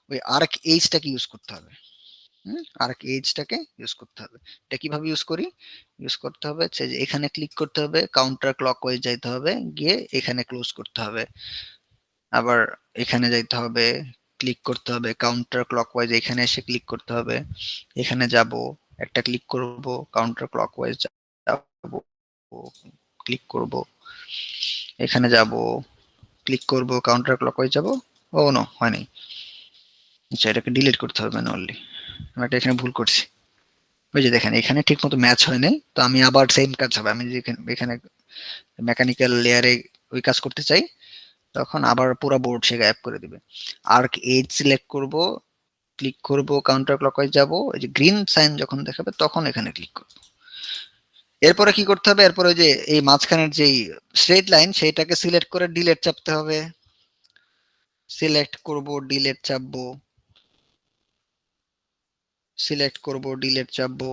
ওই আর্ক এজটাকে ইউজ করতে হবে। আর্ক এজটাকে ইউজ করতে হবে। এটা কিভাবে ইউজ করি? ইউজ করতে হবে হচ্ছে যে এখানে ক্লিক করতে হবে, কাউন্টার ক্লকওয়াইজ যাইতে হবে, গিয়ে এখানে ক্লোজ করতে হবে। আবার এখানে যাইতে হবে, ক্লিক করতে হবে, কাউন্টার ক্লকওয়াইজ এখানে এসে ক্লিক করতে হবে। এখানে যাব, একটা ক্লিক করব, কাউন্টার ক্লকওয়াইজ যাব, ক্লিক করব, এখানে যাব, ক্লিক করব, কাউন্টার ক্লকওয়াইজ যাব। ও নো, হয়নি। আচ্ছা, এটাকে ডিলিট করতে হবে ম্যানুয়ালি, আমি একটা এখানে ভুল করছি। ওই যে দেখেন এখানে ঠিক মতো ম্যাচ হয় নাই, তো আমি আবার সেম কাজ হবে, আমি এখানে মেকানিক্যাল লেয়ারে ওই কাজ করতে চাই, তখন আবার পুরো বোর্ড সে গায়েব করে দিবে। আর্ক এজ সিলেক্ট করব, ক্লিক করব, কাউন্টার ক্লকওয়াইজ যাব, এই যে গ্রিন সাইন যখন দেখাবে তখন এখানে ক্লিক করব। এরপরে কি করতে হবে, এরপরে যে এই মাঝখানের যেই স্ট্রেট লাইন সেইটাকে সিলেক্ট করে ডিলেট চাপতে হবে, সিলেক্ট করব ডিলেট চাপবো, সিলেক্ট করব ডিলেট চাপবো,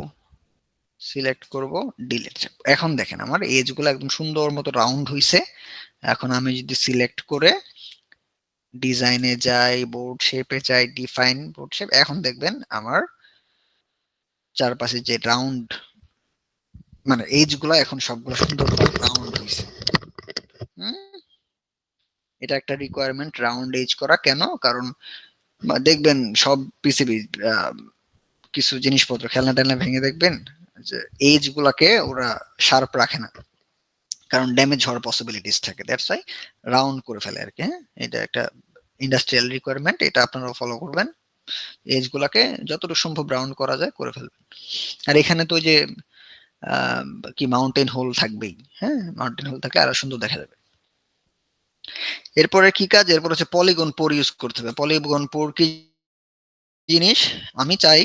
সিলেক্ট করব ডিলেট চাপবো। এখন দেখেন আমার এজ গুলো একদম সুন্দর মতো রাউন্ড হইছে। এখন আমি যদি সিলেক্ট করে ডিজাইনে যাই, বোর্ড শেপে যাই, ডিফাইন বোর্ড শেপ, এখন দেখবেন আমার চারপাশে যে রাউন্ড মানে এজ গুলো এখন সবগুলো সুন্দর রাউন্ড হয়েছে। এটা একটা রিকোয়ারমেন্ট রাউন্ড এজ করা, কেন? কারণ দেখবেন সব পিসিবি কিছু জিনিসপত্র খেলনা টেলনা ভেঙে দেখবেন যে এজ গুলাকে ওরা শার্প রাখে না, কারণ ড্যামেজ হওয়ার পসিবিলিটিস থাকে, দ্যাটস ওয়াই রাউন্ড করে ফেলে আর কি। হ্যাঁ, এটা একটা ইন্ডাস্ট্রিয়াল রিকোয়ারমেন্ট, এটা আপনারাও ফলো করবেন, এজ গুলাকে যতটুকু সম্ভব রাউন্ড করা যায় করে ফেলবেন। আর এখানে তো ওই যে আহ, কি মাউন্টেন হোল থাকবেই, হ্যাঁ মাউন্টেন হোল থাকলে আরো সুন্দর দেখা যাবে। এরপরে কি কাজ, এরপর হচ্ছে পলিগন পোর ইউজ করতে হবে। পলিগন পোর কি জিনিস, আমি চাই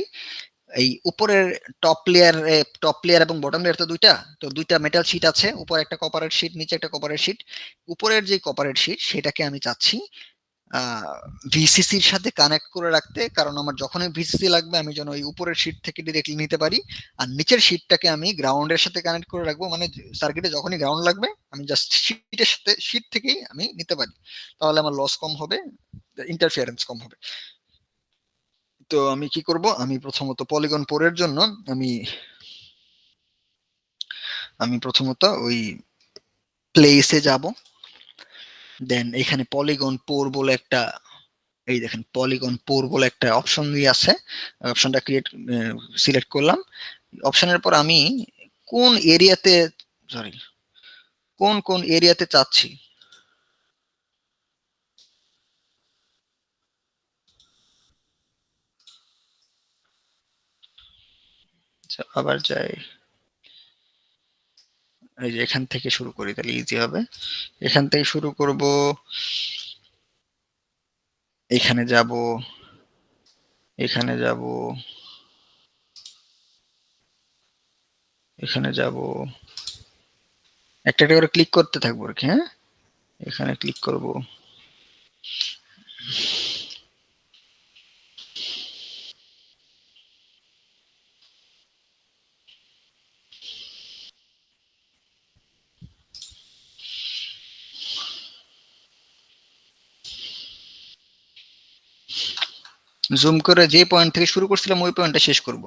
এই উপরের টপ লেয়ার এবং বটম লেয়ার তো দুইটা, তো দুইটা মেটাল শিট আছে, উপরে একটা কপারের শিট, নিচে একটা কপারের শিট। উপরের যে কপারের শিট সেটাকে আমি চাচ্ছি ভিসিসির সাথে কানেক্ট করে রাখতে, কারণ আমার যখনই ভিসিসি লাগবে আমি যেন ওই উপরের শিট থেকে ডিরেক্টলি নিতে পারি। আর নিচের শিটটাকে আমি গ্রাউন্ডের সাথে কানেক্ট করে রাখবো, মানে সার্কিটে যখনই গ্রাউন্ড লাগবে আমি জাস্ট শিটের সাথে শিট থেকেই আমি নিতে পারি, তাহলে আমার লস কম হবে, ইন্টারফিয়ারেন্স কম হবে। তো আমি কি করব, আমি প্রথমত পলিগন পোরের জন্য আমি আমি প্রথমত ওই প্লেসে যাব, দেন এখানে পলিগন পোর বলে একটা, এই দেখেন পলিগন পোর বলে একটা অপশন দিয়ে আছে, অপশনটা সিলেক্ট করলাম। অপশনের পর আমি কোন এরিয়াতে, সরি কোন কোন এরিয়াতে চাচ্ছি, আচ্ছা, আবার যাই, এই যে এখান থেকে শুরু করি তাহলে ইজি হবে। এখান থেকে শুরু করব, এখানে যাব, এখানে যাব, এখানে যাব, একটা একটা করে ক্লিক করতে থাকবো আর কি। হ্যাঁ, এখানে ক্লিক করব, জুম করে যে পয়েন্ট থেকে শুরু করছিলাম ওই পয়েন্টটা শেষ করব।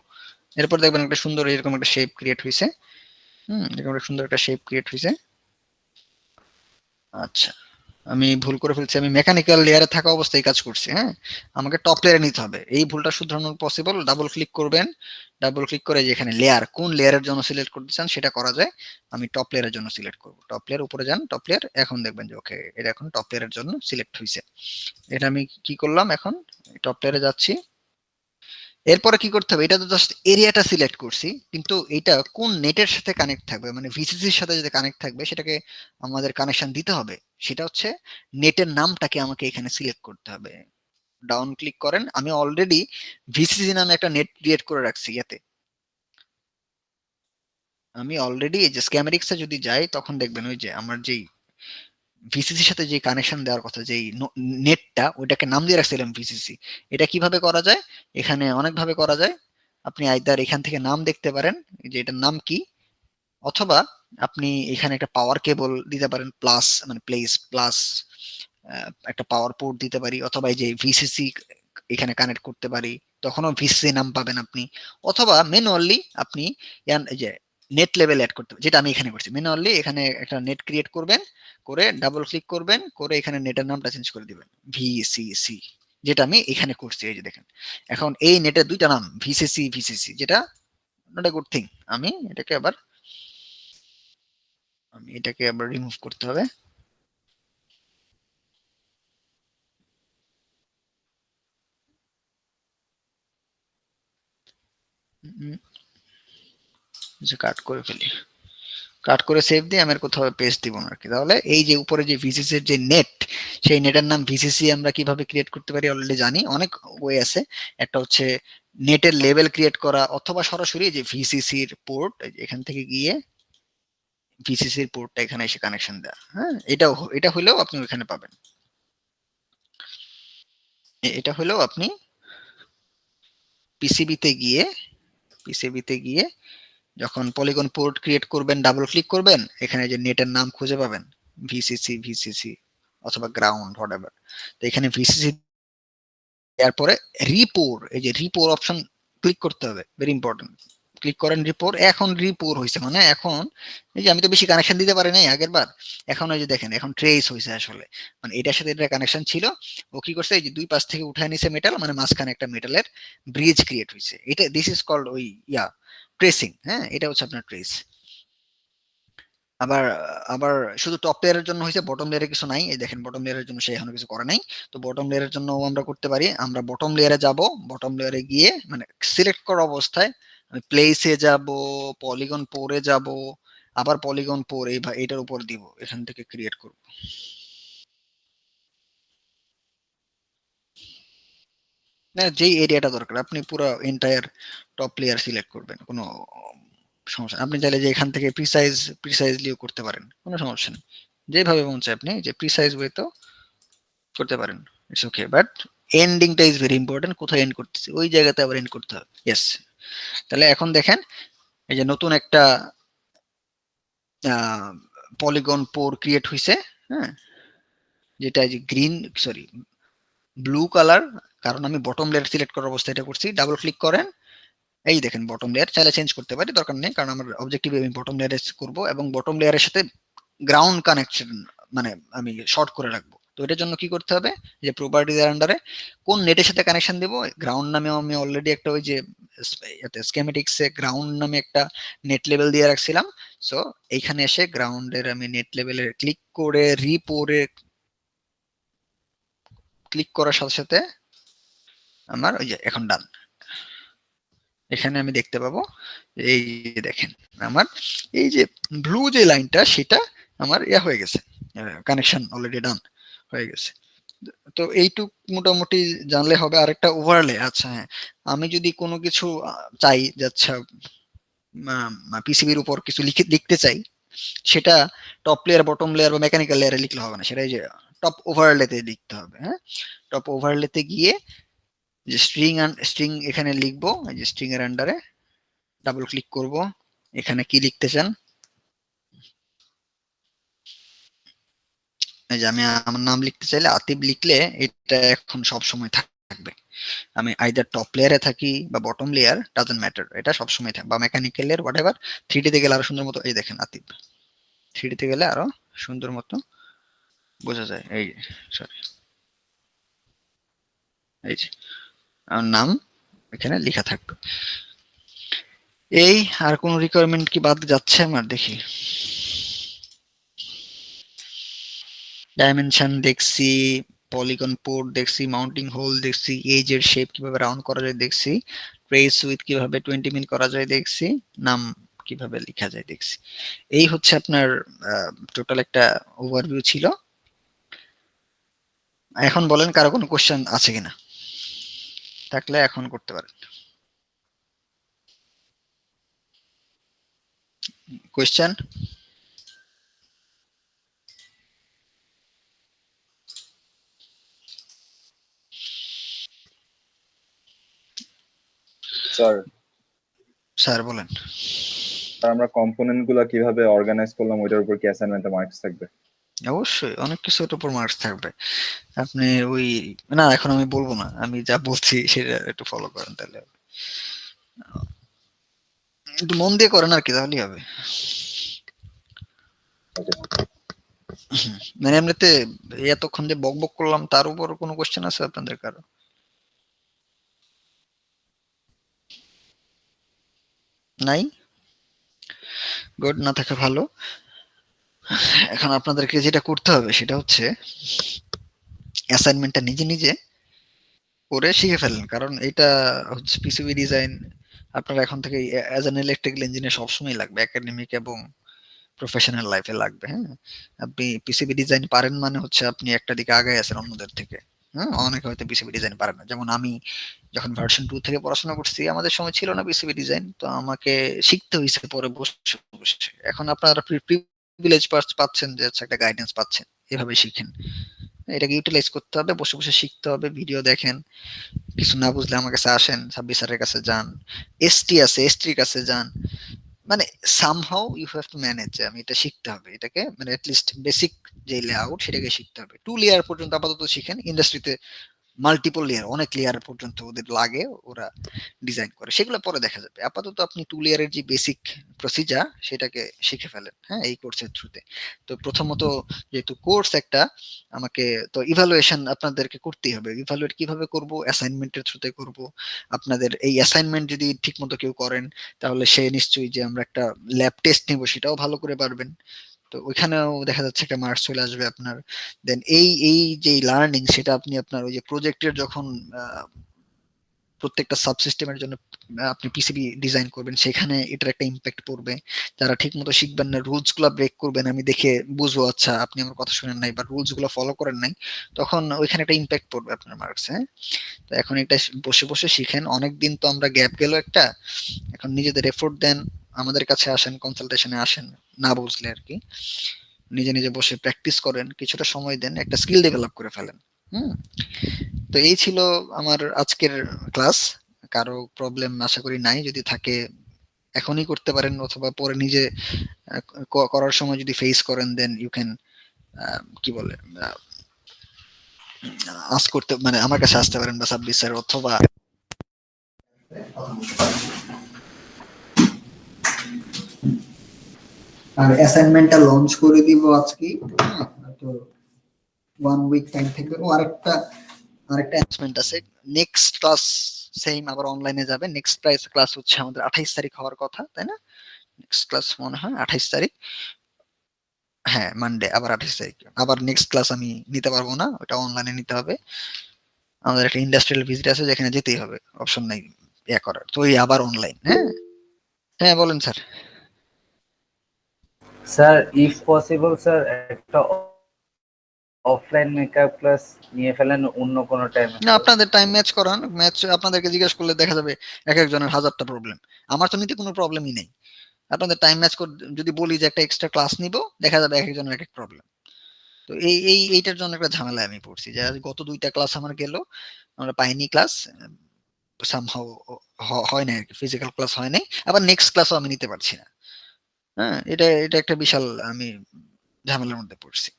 এরপর দেখবেন একটা সুন্দর এরকম একটা শেপ ক্রিয়েট হয়েছে। এরকম একটা সুন্দর একটা শেপ ক্রিয়েট হয়েছে। আচ্ছা, আমি ভুল করে ফেলছি, আমি মেকানিক্যাল লেয়ারে থাকা অবস্থায় কাজ করছি। হ্যাঁ, আমাকে টপ লেয়ারে নিতে হবে, এই ভুলটা শুধরানো পসিবল। ডাবল ক্লিক করবেন, ডাবল ক্লিক করে যেখানে লেয়ার, কোন লেয়ারের জন্য সিলেক্ট করতে চান সেটা করা যায়। আমি টপ লেয়ারের জন্য সিলেক্ট করব, টপ লেয়ার উপরে যান, টপ লেয়ার, এখন দেখবেন যে ওকে এটা এখন টপ লেয়ারের জন্য সিলেক্ট হয়েছে। এটা আমি কি করলাম, এখন টপ লেয়ারে যাচ্ছি। এরপরে কি করতে হবে, এটা তো জাস্ট এরিয়াটা সিলেক্ট করছি, কিন্তু এটা কোন নেটের সাথে কানেক্ট থাকবে, মানে ভিসিসির সাথে যদি কানেক্ট থাকবে সেটাকে আমাদের কানেকশন দিতে হবে। সেটা হচ্ছে নেটের নামটাকে আমাকে এখানে সিলেক্ট করতে হবে। ডাউন ক্লিক করেন, আমি অলরেডি ভিসিসি নামে একটা নেট ক্রিয়েট করে রাখছি ইয়াতে। আমি অলরেডি এই যে স্ক্যামেরিক্সে যদি যাই তখন দেখবেন ওই যে আমার যেই ভিসিসির সাথে যে কানেকশন দেওয়ার কথা যেই নেটটা, ওইটাকে নাম দিয়ে রাখছিলাম ভিসিসি। এটা কিভাবে করা যায়, এখানে অনেকভাবে করা যায়। আপনি আইদার এখান থেকে নাম দেখতে পারেন যে এটার নাম কি, অথবা আপনি এখানে একটা পাওয়ার কেবল দিতে পারেন, প্লাস মানে প্লেস প্লাস একটা পাওয়ার পোর্ট দিতে পারি, অথবা এই যে ভিসিসি এখানে কানেক্ট করতে পারি, তখনও ভিসিসি নাম পাবেন আপনি। অথবা ম্যানুয়ালি আপনি এই যে নেট লেভেল অ্যাড করতে, যেটা আমি এখানে করছি, ম্যানুয়ালি এখানে একটা নেট ক্রিয়েট করবেন, করে ডাবল ক্লিক করবেন, করে এখানে নেটের নামটা চেঞ্জ করে দিবেন ভিসিসি, যেটা আমি এখানে করছি। এই যে দেখেন এখন এই নেটের দুইটা নাম ভিসিসি ভিসিসি, যেটা নট এ গুড থিং। আমি এটাকে আবার রিমুভ করতে হবে। কাট করে ফেলি, কাট করে সেভ দিয়ে আমি আর কোথাও পেস্ট দিব না আর কি। তাহলে এই যে উপরে যে ভিসিসি এর যে নেট, সেই নেটের নাম ভিসিসি আমরা কিভাবে ক্রিয়েট করতে পারি অলরেডি জানি, অনেক ওয়ে আছে। একটা হচ্ছে নেটের লেভেল ক্রিয়েট করা, অথবা সরাসরি যে ভিসিসি এর পোর্ট এখান থেকে গিয়ে ভিসিসি এর পোর্টটা এখানে এসে কানেকশন দেওয়া। হ্যাঁ, এটা হলেও আপনি ওখানে পাবেন, এটা হলেও আপনি পিসিবিতে গিয়ে যখন পলিগন পোর্ট ক্রিয়েট করবেন, ডাবল ক্লিক করবেন, এখানে যে নেটের নাম খুঁজে পাবেন, ভিসিসি অথবা গ্রাউন্ড হোয়াটএভার। তো এখানে ভিসিসি এরপরে রিপোর, এই যে রিপোর অপশন ক্লিক করতে হবে, ভেরি ইম্পর্টেন্ট। ক্লিক করেন রিপোর, এখন রিপোর হয়েছে, মানে এখন এই যে আমি তো বেশি কানেকশন দিতে পারি নাই আগের বার, এখন ওই যে দেখেন এখন ট্রেস হয়েছে আসলে, মানে এটার সাথে এটা কানেকশন ছিল, ও কি করছে এই যে দুই পাশ থেকে উঠায় নিছে মেটাল, মানে মাঝখানে একটা মেটালের ব্রিজ ক্রিয়েট হয়েছে। এটা দিস ইজ কল্ড ওই ট্রেসিং। হ্যাঁ, এটা হচ্ছে আপনার ট্রেস। আবার আবার শুধু টপ লেয়ারের জন্য হয়েছে, বটম লেয়ারে কিছু নাই। এই দেখেন বটম লেয়ারের জন্য সে এখনো কিছু করে নাই। তো বটম লেয়ারের জন্য আমরা করতে পারি, আমরা বটম লেয়ারে যাব, বটম লেয়ারে গিয়ে মানে সিলেক্ট করা অবস্থায় আমি প্লেসে যাব, পলিগন পোরে যাব, আবার পলিগন পোর এইটার উপর দিব, এখান থেকে ক্রিয়েট করব। না, যেই এরিয়াটা দরকার আপনি পুরো এন্টায়ার টপ লেয়ার সিলেক্ট করবেন, কোনো সমস্যা। আপনি চাইলে যে এখান থেকে প্রিসাইজলিও করতে পারেন, কোনো সমস্যা নেই। যেভাবে মন চায় আপনি যে প্রিসাইজ ওয়ে তো করতে পারেন, ইটস ওকে। বাট এন্ডিংটা ইজ ভেরি ইম্পর্টেন্ট, কোথায় এন্ড করতেছি ওই জায়গাতে আবার এন্ড করতে হবে। ইয়েস। তাহলে এখন দেখেন এই যে নতুন একটা পলিগন পোর ক্রিয়েট হয়েছে। হ্যাঁ, যেটা এই যে গ্রিন, সরি ব্লু কালার, কারণ আমি বটম লেয়ার সিলেক্ট করার অবস্থায় এটা করছি। ডাবল ক্লিক করেন, এই দেখেন বটম লেয়ার, চাইলে চেঞ্জ করতে পারি, দরকার নেই, কারণ আমার অবজেক্টিভে আমি বটম লেয়ারে করব, এবং বটম লেয়ারের সাথে গ্রাউন্ড কানেকশন মানে আমি শর্ট করে রাখবো। তো এটার জন্য কি করতে হবে, যে প্রপার্টিজ এর আন্ডারে কোন নেটের সাথে কানেকশন দেব, গ্রাউন্ড নামে আমি অলরেডি একটা ওই যে স্কেমেটিক্সে গ্রাউন্ড নামে একটা নেট লেভেল দিয়ে রাখছিলাম। সো এইখানে এসে গ্রাউন্ডের আমি নেট লেভেলে ক্লিক করে রিপোরে ক্লিক করার সাথে সাথে আমার ওই যে এখন ডান। এখানে আমি দেখতে পাবো এই যে দেখেন আমার এই যে ব্লু যে লাইনটা সেটা আমার হয়ে গেছে, কানেকশন অলরেডি ডান হয়ে গেছে। তো এইটুক মোটামুটি জানলে হবে। আরেকটা ওভারলে, আচ্ছা হ্যাঁ, আমি যদি কোনো কিছু চাই যে আচ্ছা পিসিবির উপর কিছু লিখতে চাই, সেটা টপ লেয়ার বটম লেয়ার বা মেকানিক্যাল লেয়ারে লিখলে হবে না, সেটা এই যে টপ ওভারলেতে লিখতে হবে। হ্যাঁ, টপ ওভারলেতে গিয়ে যে স্ট্রিং এখানে লিখবো, এই যে স্ট্রিং এর আন্ডারে ডাবল ক্লিক করব, এখানে কি লিখতে চান, এই যে আমি আমার নাম লিখতে চাইলে আতিব লিখলে এটা এখন সব সময় থাকবে। আমি আইদার টপ লেয়ারে থাকি বা বটম লেয়ার, ডাজন্ট ম্যাটার, এটা সব সময় থাকবে, বা মেকানিক্যাল লেয়ার হোয়াটএভার। 3D তে গেলে আরো সুন্দর মতো, এই দেখেন আতিব 3D তে গেলে আরো সুন্দর মতো বোঝা যায়। এই সরি, এই যে আমার নাম এখানে লেখা থাকবে। এই আর কোন রিকোয়ারমেন্ট কি বাদ যাচ্ছে আমার, দেখি। ডাইমেনশন দেখছি, পলিগন পোর্ট দেখছি, মাউন্টিং হোল দেখছি, এজের শেপ কিভাবে রাউন্ড করা যায় দেখছি, ট্রেস উইথ কিভাবে 20 মিল করা যায় দেখছি, নাম কিভাবে লেখা যায় দেখছি। এই হচ্ছে আপনার টোটাল একটা ওভারভিউ ছিল। এখন বলেন কারো কোনো কোশ্চেন আছে কিনা, থাকলে এখন করতে পারেন। কোশ্চেন? স্যার বলেন। আমরা কম্পোনেন্ট গুলা কিভাবে অর্গানাইজ করলাম ওইটার উপর কি অ্যাসাইনমেন্টে মার্কস থাকবে? অবশ্যই অনেক কিছুর উপর মার্কস থাকবে। আপনি ওই না, এখন আমি বলবো না, আমি যা বলছি সেটা একটু ফলো করেন, তাহলে একটু মন দিয়ে করেন আর কি, তাহলেই হবে। মানে এমনিতে এতক্ষণ যে বক বক করলাম তার উপর কোনো কোশ্চেন আছে আপনাদের কারো? নাই? গুড, না থাকা ভালো। এখন আপনাদেরকে যেটা করতে হবে সেটা হচ্ছে অ্যাসাইনমেন্টটা নিজে নিজে করে শিখে ফেলেন, কারণ এটা হচ্ছে পিসিবি ডিজাইন আপনার এখন থেকে অ্যাজ অ্যান ইলেকট্রিক্যাল ইঞ্জিনিয়ার সবসময় লাগবে, একাডেমিক এবং প্রফেশনাল লাইফে লাগবে। হ্যাঁ, আপনি পিসিবি ডিজাইন পারেন মানে হচ্ছে আপনি একটা দিকে আগায় আছেন অন্যদের থেকে। হ্যাঁ, অনেকে হয়তো পিসিবি ডিজাইন পারে না, যেমন আমি যখন ভার্সন 2 থেকে পড়াশোনা করছি আমাদের সময় ছিল না পিসিবি ডিজাইন, তো আমাকে শিখতে হয়েছে পরে বসে বসে। এখন আপনারা প্রিভিলেজ পাচ্ছেন যে আচ্ছা একটা গাইডেন্স পাচ্ছেন, এভাবে শিখেন। এটাকে ইউটিলাইজ করতে হবে, বসে বসে শিখতে হবে, ভিডিও দেখেন, কিছু না বুঝলে আমার কাছে আসেন, সাব্বির স্যারের কাছে যান, এসটি আছে এসটির কাছে যান, মানে somehow you have to manage. আমি এটা শিখতে হবে, এটাকে মানে অ্যাটলিস্ট বেসিক যে লেআউট সেটাকে শিখতে হবে। 2 লেয়ার পর্যন্ত আপাতত শিখেন। ইন্ডাস্ট্রিতে মাল্টিপল লেয়ার, অনেক লেয়ার পর্যন্ত ওদের লাগে, ওরা ডিজাইন করে, সেগুলো পরে দেখা যাবে। আপাতত আপনি 2 লেয়ারের যে বেসিক প্রসিজার সেটাকে শিখে ফেলেন, হ্যাঁ, এই কোর্সের থ্রুতে। তো প্রথমত যেহেতু কোর্স একটা, আমাকে তো ইভালুয়েশন আপনাদেরকে করতেই হবে। ইভালুয়েট কিভাবে করব? অ্যাসাইনমেন্টের থ্রুতে করব। আপনাদের এই অ্যাসাইনমেন্ট যদি ঠিকমতো কেউ করেন তাহলে সে নিশ্চয়ই যে আমরা একটা ল্যাব টেস্ট নিব সেটাও ভালো করে পারবেন। তো ওইখানেও দেখা যাচ্ছে একটা মার্কস চলে আসবে আপনার। দেন এই যে লার্নিং সেটা আপনি আপনার ওই যে প্রজেক্টের যখন প্রত্যেকটা সাবসিস্টেমের জন্য আপনি পিসিবি ডিজাইন করবেন, সেখানে এটার একটা ইম্প্যাক্ট পড়বে। যারা ঠিক মতো শিখবেন না, রুলস গুলা ব্রেক করবেন, আমি দেখে বুঝবো আচ্ছা আপনি আমার কথা শুনেন নাই বা রুলস গুলো ফলো করেন নাই, তখন ওইখানে একটা ইম্প্যাক্ট পড়বে আপনার মার্কস। হ্যাঁ, তো এখন এটা বসে বসে শিখেন। অনেকদিন তো আমরা গ্যাপ গেল একটা, এখন নিজেদের এফোর্ট দেন, আমাদের কাছে আসেন, কনসালটেশনে আসেন, না বুঝলে আর কি, নিজে নিজে বসে প্র্যাকটিস করেন, কিছুটা সময় দেন, একটা স্কিল ডেভেলপ করে ফেলেন। হুম, তো এই ছিল আমার আজকের ক্লাস। কারো প্রবলেম আশা করি নাই, যদি থাকে এখনই করতে পারেন, অথবা পরে নিজে করার সময় যদি ফেস করেন দেন ইউ ক্যান কি বলে আস করতে, মানে আমার কাছে আসতে পারেন বা সাব্বির স্যার অথবা। আর অ্যাসাইনমেন্টটা লঞ্চ করে দিব আজকে, তো 1 উইক টাইম থাকবে। ও আরেকটা অ্যানাউন্সমেন্ট আছে, নেক্সট ক্লাস সেম আবার অনলাইনে যাবে। নেক্সট ক্লাস হচ্ছে আমাদের 28 তারিখ হওয়ার কথা, তাই না? নেক্সট ক্লাস মনে হয় 28 তারিখ। হ্যাঁ, মানডে আবার 28 তারিখ। আবার নেক্সট ক্লাস আমি নিতে পারবো না, ওটা অনলাইনে নিতে হবে। আমাদের একটা ইন্ডাস্ট্রিয়াল ভিজিট আছে যেখানে যেতেই হবে, অপশন নাই ইয়া করার, তো এই আবার অনলাইন। হ্যাঁ, হ্যাঁ বলেন sir. Sir if possible sir একটা অফলাইন মেকআপ ক্লাস নিয়ে ফেলেন অন্য কোনো টাইমে। না, আপনাদের টাইম ম্যাচ করান, ম্যাচ আপনাদেরকে জিজ্ঞেস করলে দেখা যাবে এক একজনের হাজারটা প্রবলেম। আমার তো নিতে কোনো প্রবলেমই নেই। আপনাদের টাইম ম্যাচ করে যদি বলি যে একটা এক্সট্রা ক্লাস নিব, দেখা যাবে এক একজনের এক এক প্রবলেম। তো এইটার জন্য একটা ঝামেলায় আমি পড়ছি, যে আজ গত 2টা ক্লাস আমার গেল, আমরা পাইনি ক্লাস, সামহাউ হয় না আর কি, ফিজিক্যাল ক্লাস হয় নাই, আবার নেক্সট ক্লাসও আমি নিতে পারছি না। হ্যাঁ, এটা একটা বিশাল আমি ঝামেলার মধ্যে পড়ছি।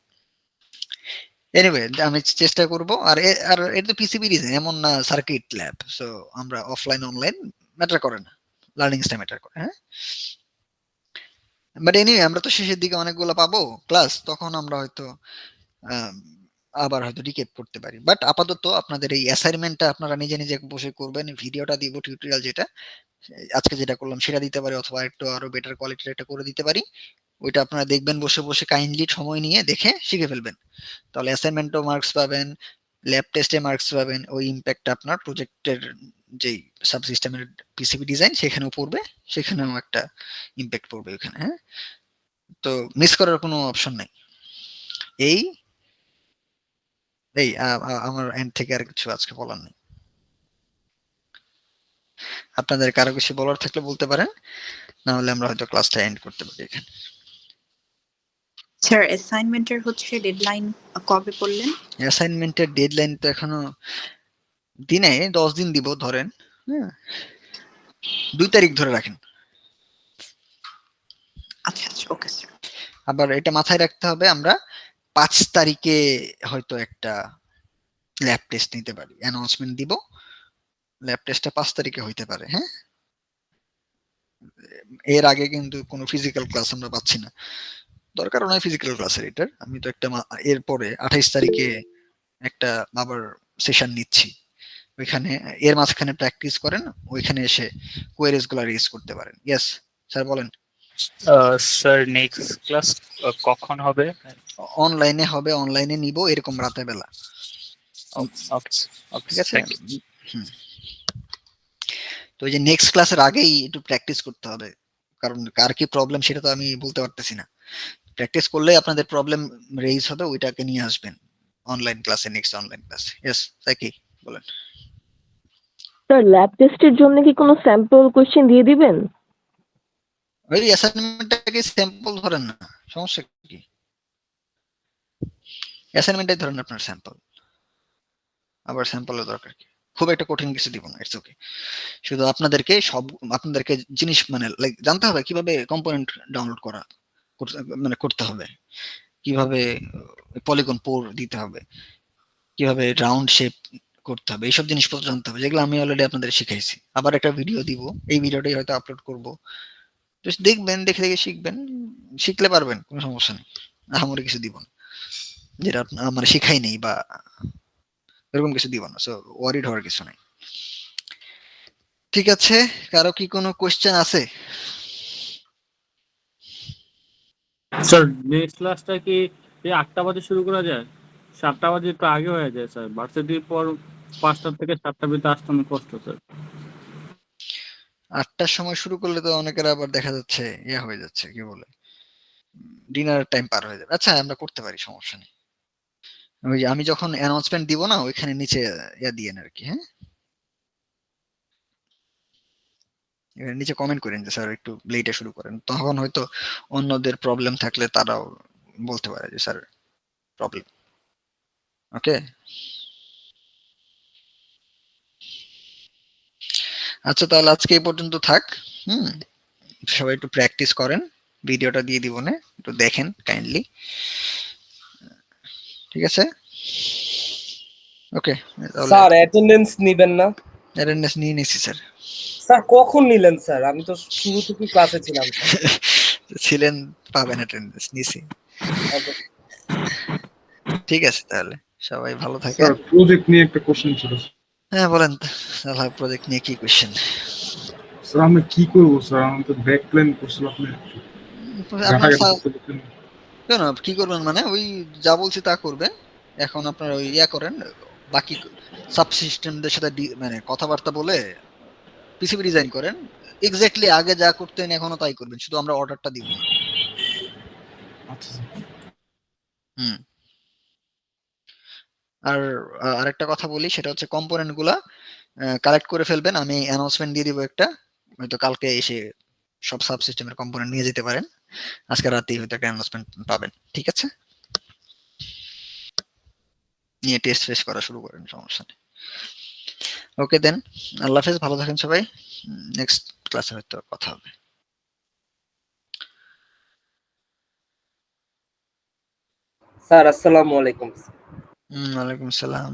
এনিওয়ে, আমি চেষ্টা করব। আর এটা তো পিসিবি ডিজাইন, এমন না সার্কিট ল্যাব, সো আমরা অফলাইন অনলাইন ম্যাটার করে না, লার্নিংসটা ম্যাটার করে। হ্যাঁ, বাট এনিওয়ে আমরা তো শেষের দিকে অনেকগুলো পাবো ক্লাস, তখন আমরা হয়তো আম, আবার হয়তো রিকেপ করতে পারি। বাট আপাতত আপনাদের এই অ্যাসাইনমেন্টটা আপনারা নিজে নিজে বসে করবেন। ভিডিওটা দিব, টিউটোরিয়াল যেটা আজকে যেটা করলাম সেটা দিতে পারি, অথবা একটু আরো বেটার কোয়ালিটির একটা করে দিতে পারি। ওইটা আপনারা দেখবেন, বসে বসে কাইন্ডলি সময় নিয়ে দেখে শিখে ফেলবেন। তাহলে অ্যাসাইনমেন্টও মার্কস পাবেন, ল্যাব টেস্টে মার্কস পাবেন, ওই ইম্প্যাক্টটা আপনার প্রজেক্টের যেই সাবসিস্টেমের পিসিবি ডিজাইন সেখানেও পড়বে, সেখানেও একটা ইম্প্যাক্ট পড়বে ওখানে। হ্যাঁ, তো মিস করার কোনো অপশন নাই। এই আমার এন্ড থেকে আর কিছু আজকে বলার নেই। আপনাদের কারো কিছু বলার থাকলে বলতে পারেন, না হলে আমরা হয়তো ক্লাসটা এন্ড করতে পারি এখানে। স্যার অ্যাসাইনমেন্টের হচ্ছে ডেডলাইন কবে বললেন? অ্যাসাইনমেন্টের ডেডলাইন তো এখনো দিনে 10 দিন দিব ধরেন। হ্যাঁ, 2 তারিখ ধরে রাখেন। আচ্ছা আচ্ছা, ওকে স্যার। আবার এটা মাথায় রাখতে হবে, আমরা 5 তারিখে হয়তো একটা ল্যাব টেস্ট নিতে পারি, অ্যানাউন্সমেন্ট দিব, ল্যাব টেস্টটা 5 তারিখে হইতে পারে। হ্যাঁ, এর আগে কিন্তু কোনো ফিজিক্যাল ক্লাস আমরা পাচ্ছি না, দরকার নয় ফিজিক্যাল ক্লাসের এটার। আমি তো একটা এরপরে 28 তারিখে একটা আবার সেশন নিচ্ছি, ওইখানে এর মাঝখানে প্র্যাকটিস করেন, ওইখানে এসে কোয়েরিজ গুলো রেজ করতে পারেন। ইয়েস স্যার বলেন। স্যার নেক্সট ক্লাস কখন হবে? অনলাইনে হবে, অনলাইনে নিব এরকম রাতের বেলা। ওকে ওকে ঠিক আছে। Thank you. হুম, তো ওই যে নেক্সট ক্লাসের আগেই একটু প্র্যাকটিস করতে হবে, কারণ কার কি প্রবলেম সেটা তো আমি বলতে পারতেছি না। প্র্যাকটিস করলে আপনাদের প্রবলেম রেইজ হবে, ওইটাকে নিয়ে আসবেন অনলাইন ক্লাসে, নেক্সট অনলাইন ক্লাসে। ইয়েস, তাই কি বলেন? স্যার ল্যাব টেস্টের জন্য কি কোনো স্যাম্পল কোশ্চেন দিয়ে দিবেন? ওই অ্যাসাইনমেন্টটাকে স্যাম্পল ধরেন না, সমস্যা কি? অ্যাসাইনমেন্টটাই ধরেন আপনার স্যাম্পল, আবার স্যাম্পলের দরকার কি? খুব একটা কঠিন কিছু দিব না, ইটস ওকে। শুধু আপনাদেরকে জিনিস মানে লাইক জানতে হবে কিভাবে কম্পোনেন্ট ডাউনলোড করা মানে করতে হবে, কিভাবে পলিগন পোর দিতে হবে, কিভাবে রাউন্ড শেপ করতে হবে, এইসব জিনিসপত্র জানতে হবে, যেগুলো আমি অলরেডি আপনাদের শিখাইছি। আবার একটা ভিডিও দিব, এই ভিডিওটাই হয়তো আপলোড করব, জাস্ট দেখবেন, দেখে দেখে শিখবেন, শিখলে পারবেন, কোনো সমস্যা নেই। আমার কিছু দিব না যেটা আমার শিখাই নেই, বা এরকম কিছু দিব না, সো ওয়ারিড হওয়ার কিছু নাই। ঠিক আছে, কারো কি কোনো কোশ্চেন আছে? স্যার নেক্সট ক্লাসটা কি এই 8টা বাজে শুরু করা যায়? 7টা বাজে একটু আগে হয়ে যায় স্যার, ভার্সিটির পর 5টা থেকে 7টার ভিতরে আসতে অনেক কষ্ট স্যার। 8টার সময় শুরু করলে তো অনেকের আবার দেখা যাচ্ছে ইয়ে হয়ে যাচ্ছে, কি বলে, ডিনার টাইম পার হয়ে যাবে। আচ্ছা, আমরা করতে পারি, সমস্যা নেই। ওই যে আমি যখন অ্যানাউন্সমেন্ট দিব না, ওইখানে নিচে ইয়া দিয়েন আর কি, হ্যাঁ, এখানে নিচে কমেন্ট করেন যে স্যার একটু লেটে শুরু করেন, তখন হয়তো অন্যদের প্রবলেম থাকলে তারাও বলতে পারে যে স্যার প্রবলেম। ওকে, আচ্ছা তাহলে আজকে এই পর্যন্ত থাক। হুম, সবাই একটু প্র্যাকটিস করেন, ভিডিওটা দিয়ে দিব না, একটু দেখেন কাইন্ডলি, ঠিক আছে? ওকে, তাহলে স্যার অ্যাটেন্ডেন্স নিবেন না? অ্যাটেন্ডেন্স নিয়ে নিছি স্যার। স্যার কখন নিলেন স্যার? আমি তো শুরু থেকে ক্লাসে ছিলাম স্যার। ছিলেন, পাবেন অ্যাটেন্ডেন্স নিছি। ঠিক আছে, তাহলে সবাই ভালো থাকেন। স্যার প্রজেক্ট নিয়ে একটা কোশ্চেন ছিল। হ্যাঁ বলেন, তাহলে প্রজেক্ট নিয়ে কি কোশ্চেন? স্যার আমরা কি করবো স্যার? আমরা তো ব্যাক প্ল্যান করছিল আপনি। আপনার কেন কি করবেন মানে ওই যা বলছি তা করবেন। এখন আপনার ওই ইয়া করেন, বাকি সাবসিস্টেমদের সাথে মানে কথাবার্তা বলে পিসিবি ডিজাইন করেন, এক্স্যাক্টলি আগে যা করতেন এখনো তাই করবেন, শুধু আমরা অর্ডারটা দিব না। আচ্ছা হুম, আর আরেকটা কথা বলি, সেটা হচ্ছে কম্পোনেন্ট গুলা কালেক্ট করে ফেলবেন। আমি অ্যানাউন্সমেন্ট দিয়ে দিব একটা, হয়তো কালকে এসে সব সাবসিস্টেমের কম্পোনেন্ট নিয়ে যেতে পারেন, আজকে রাতেই হয়তো একটা অ্যানাউন্সমেন্ট পাবেন, ঠিক আছে? নিয়ে টেস্ট ফেস করা শুরু করেন, সমস্যা নেই। ওকে দেন, আল্লাহ হাফেজ, ভালো থাকেন সবাই, নেক্সট ক্লাসে হয়তো কথা হবে। স্যার আসসালামু আলাইকুম। ওয়ালাইকুম আসসালাম।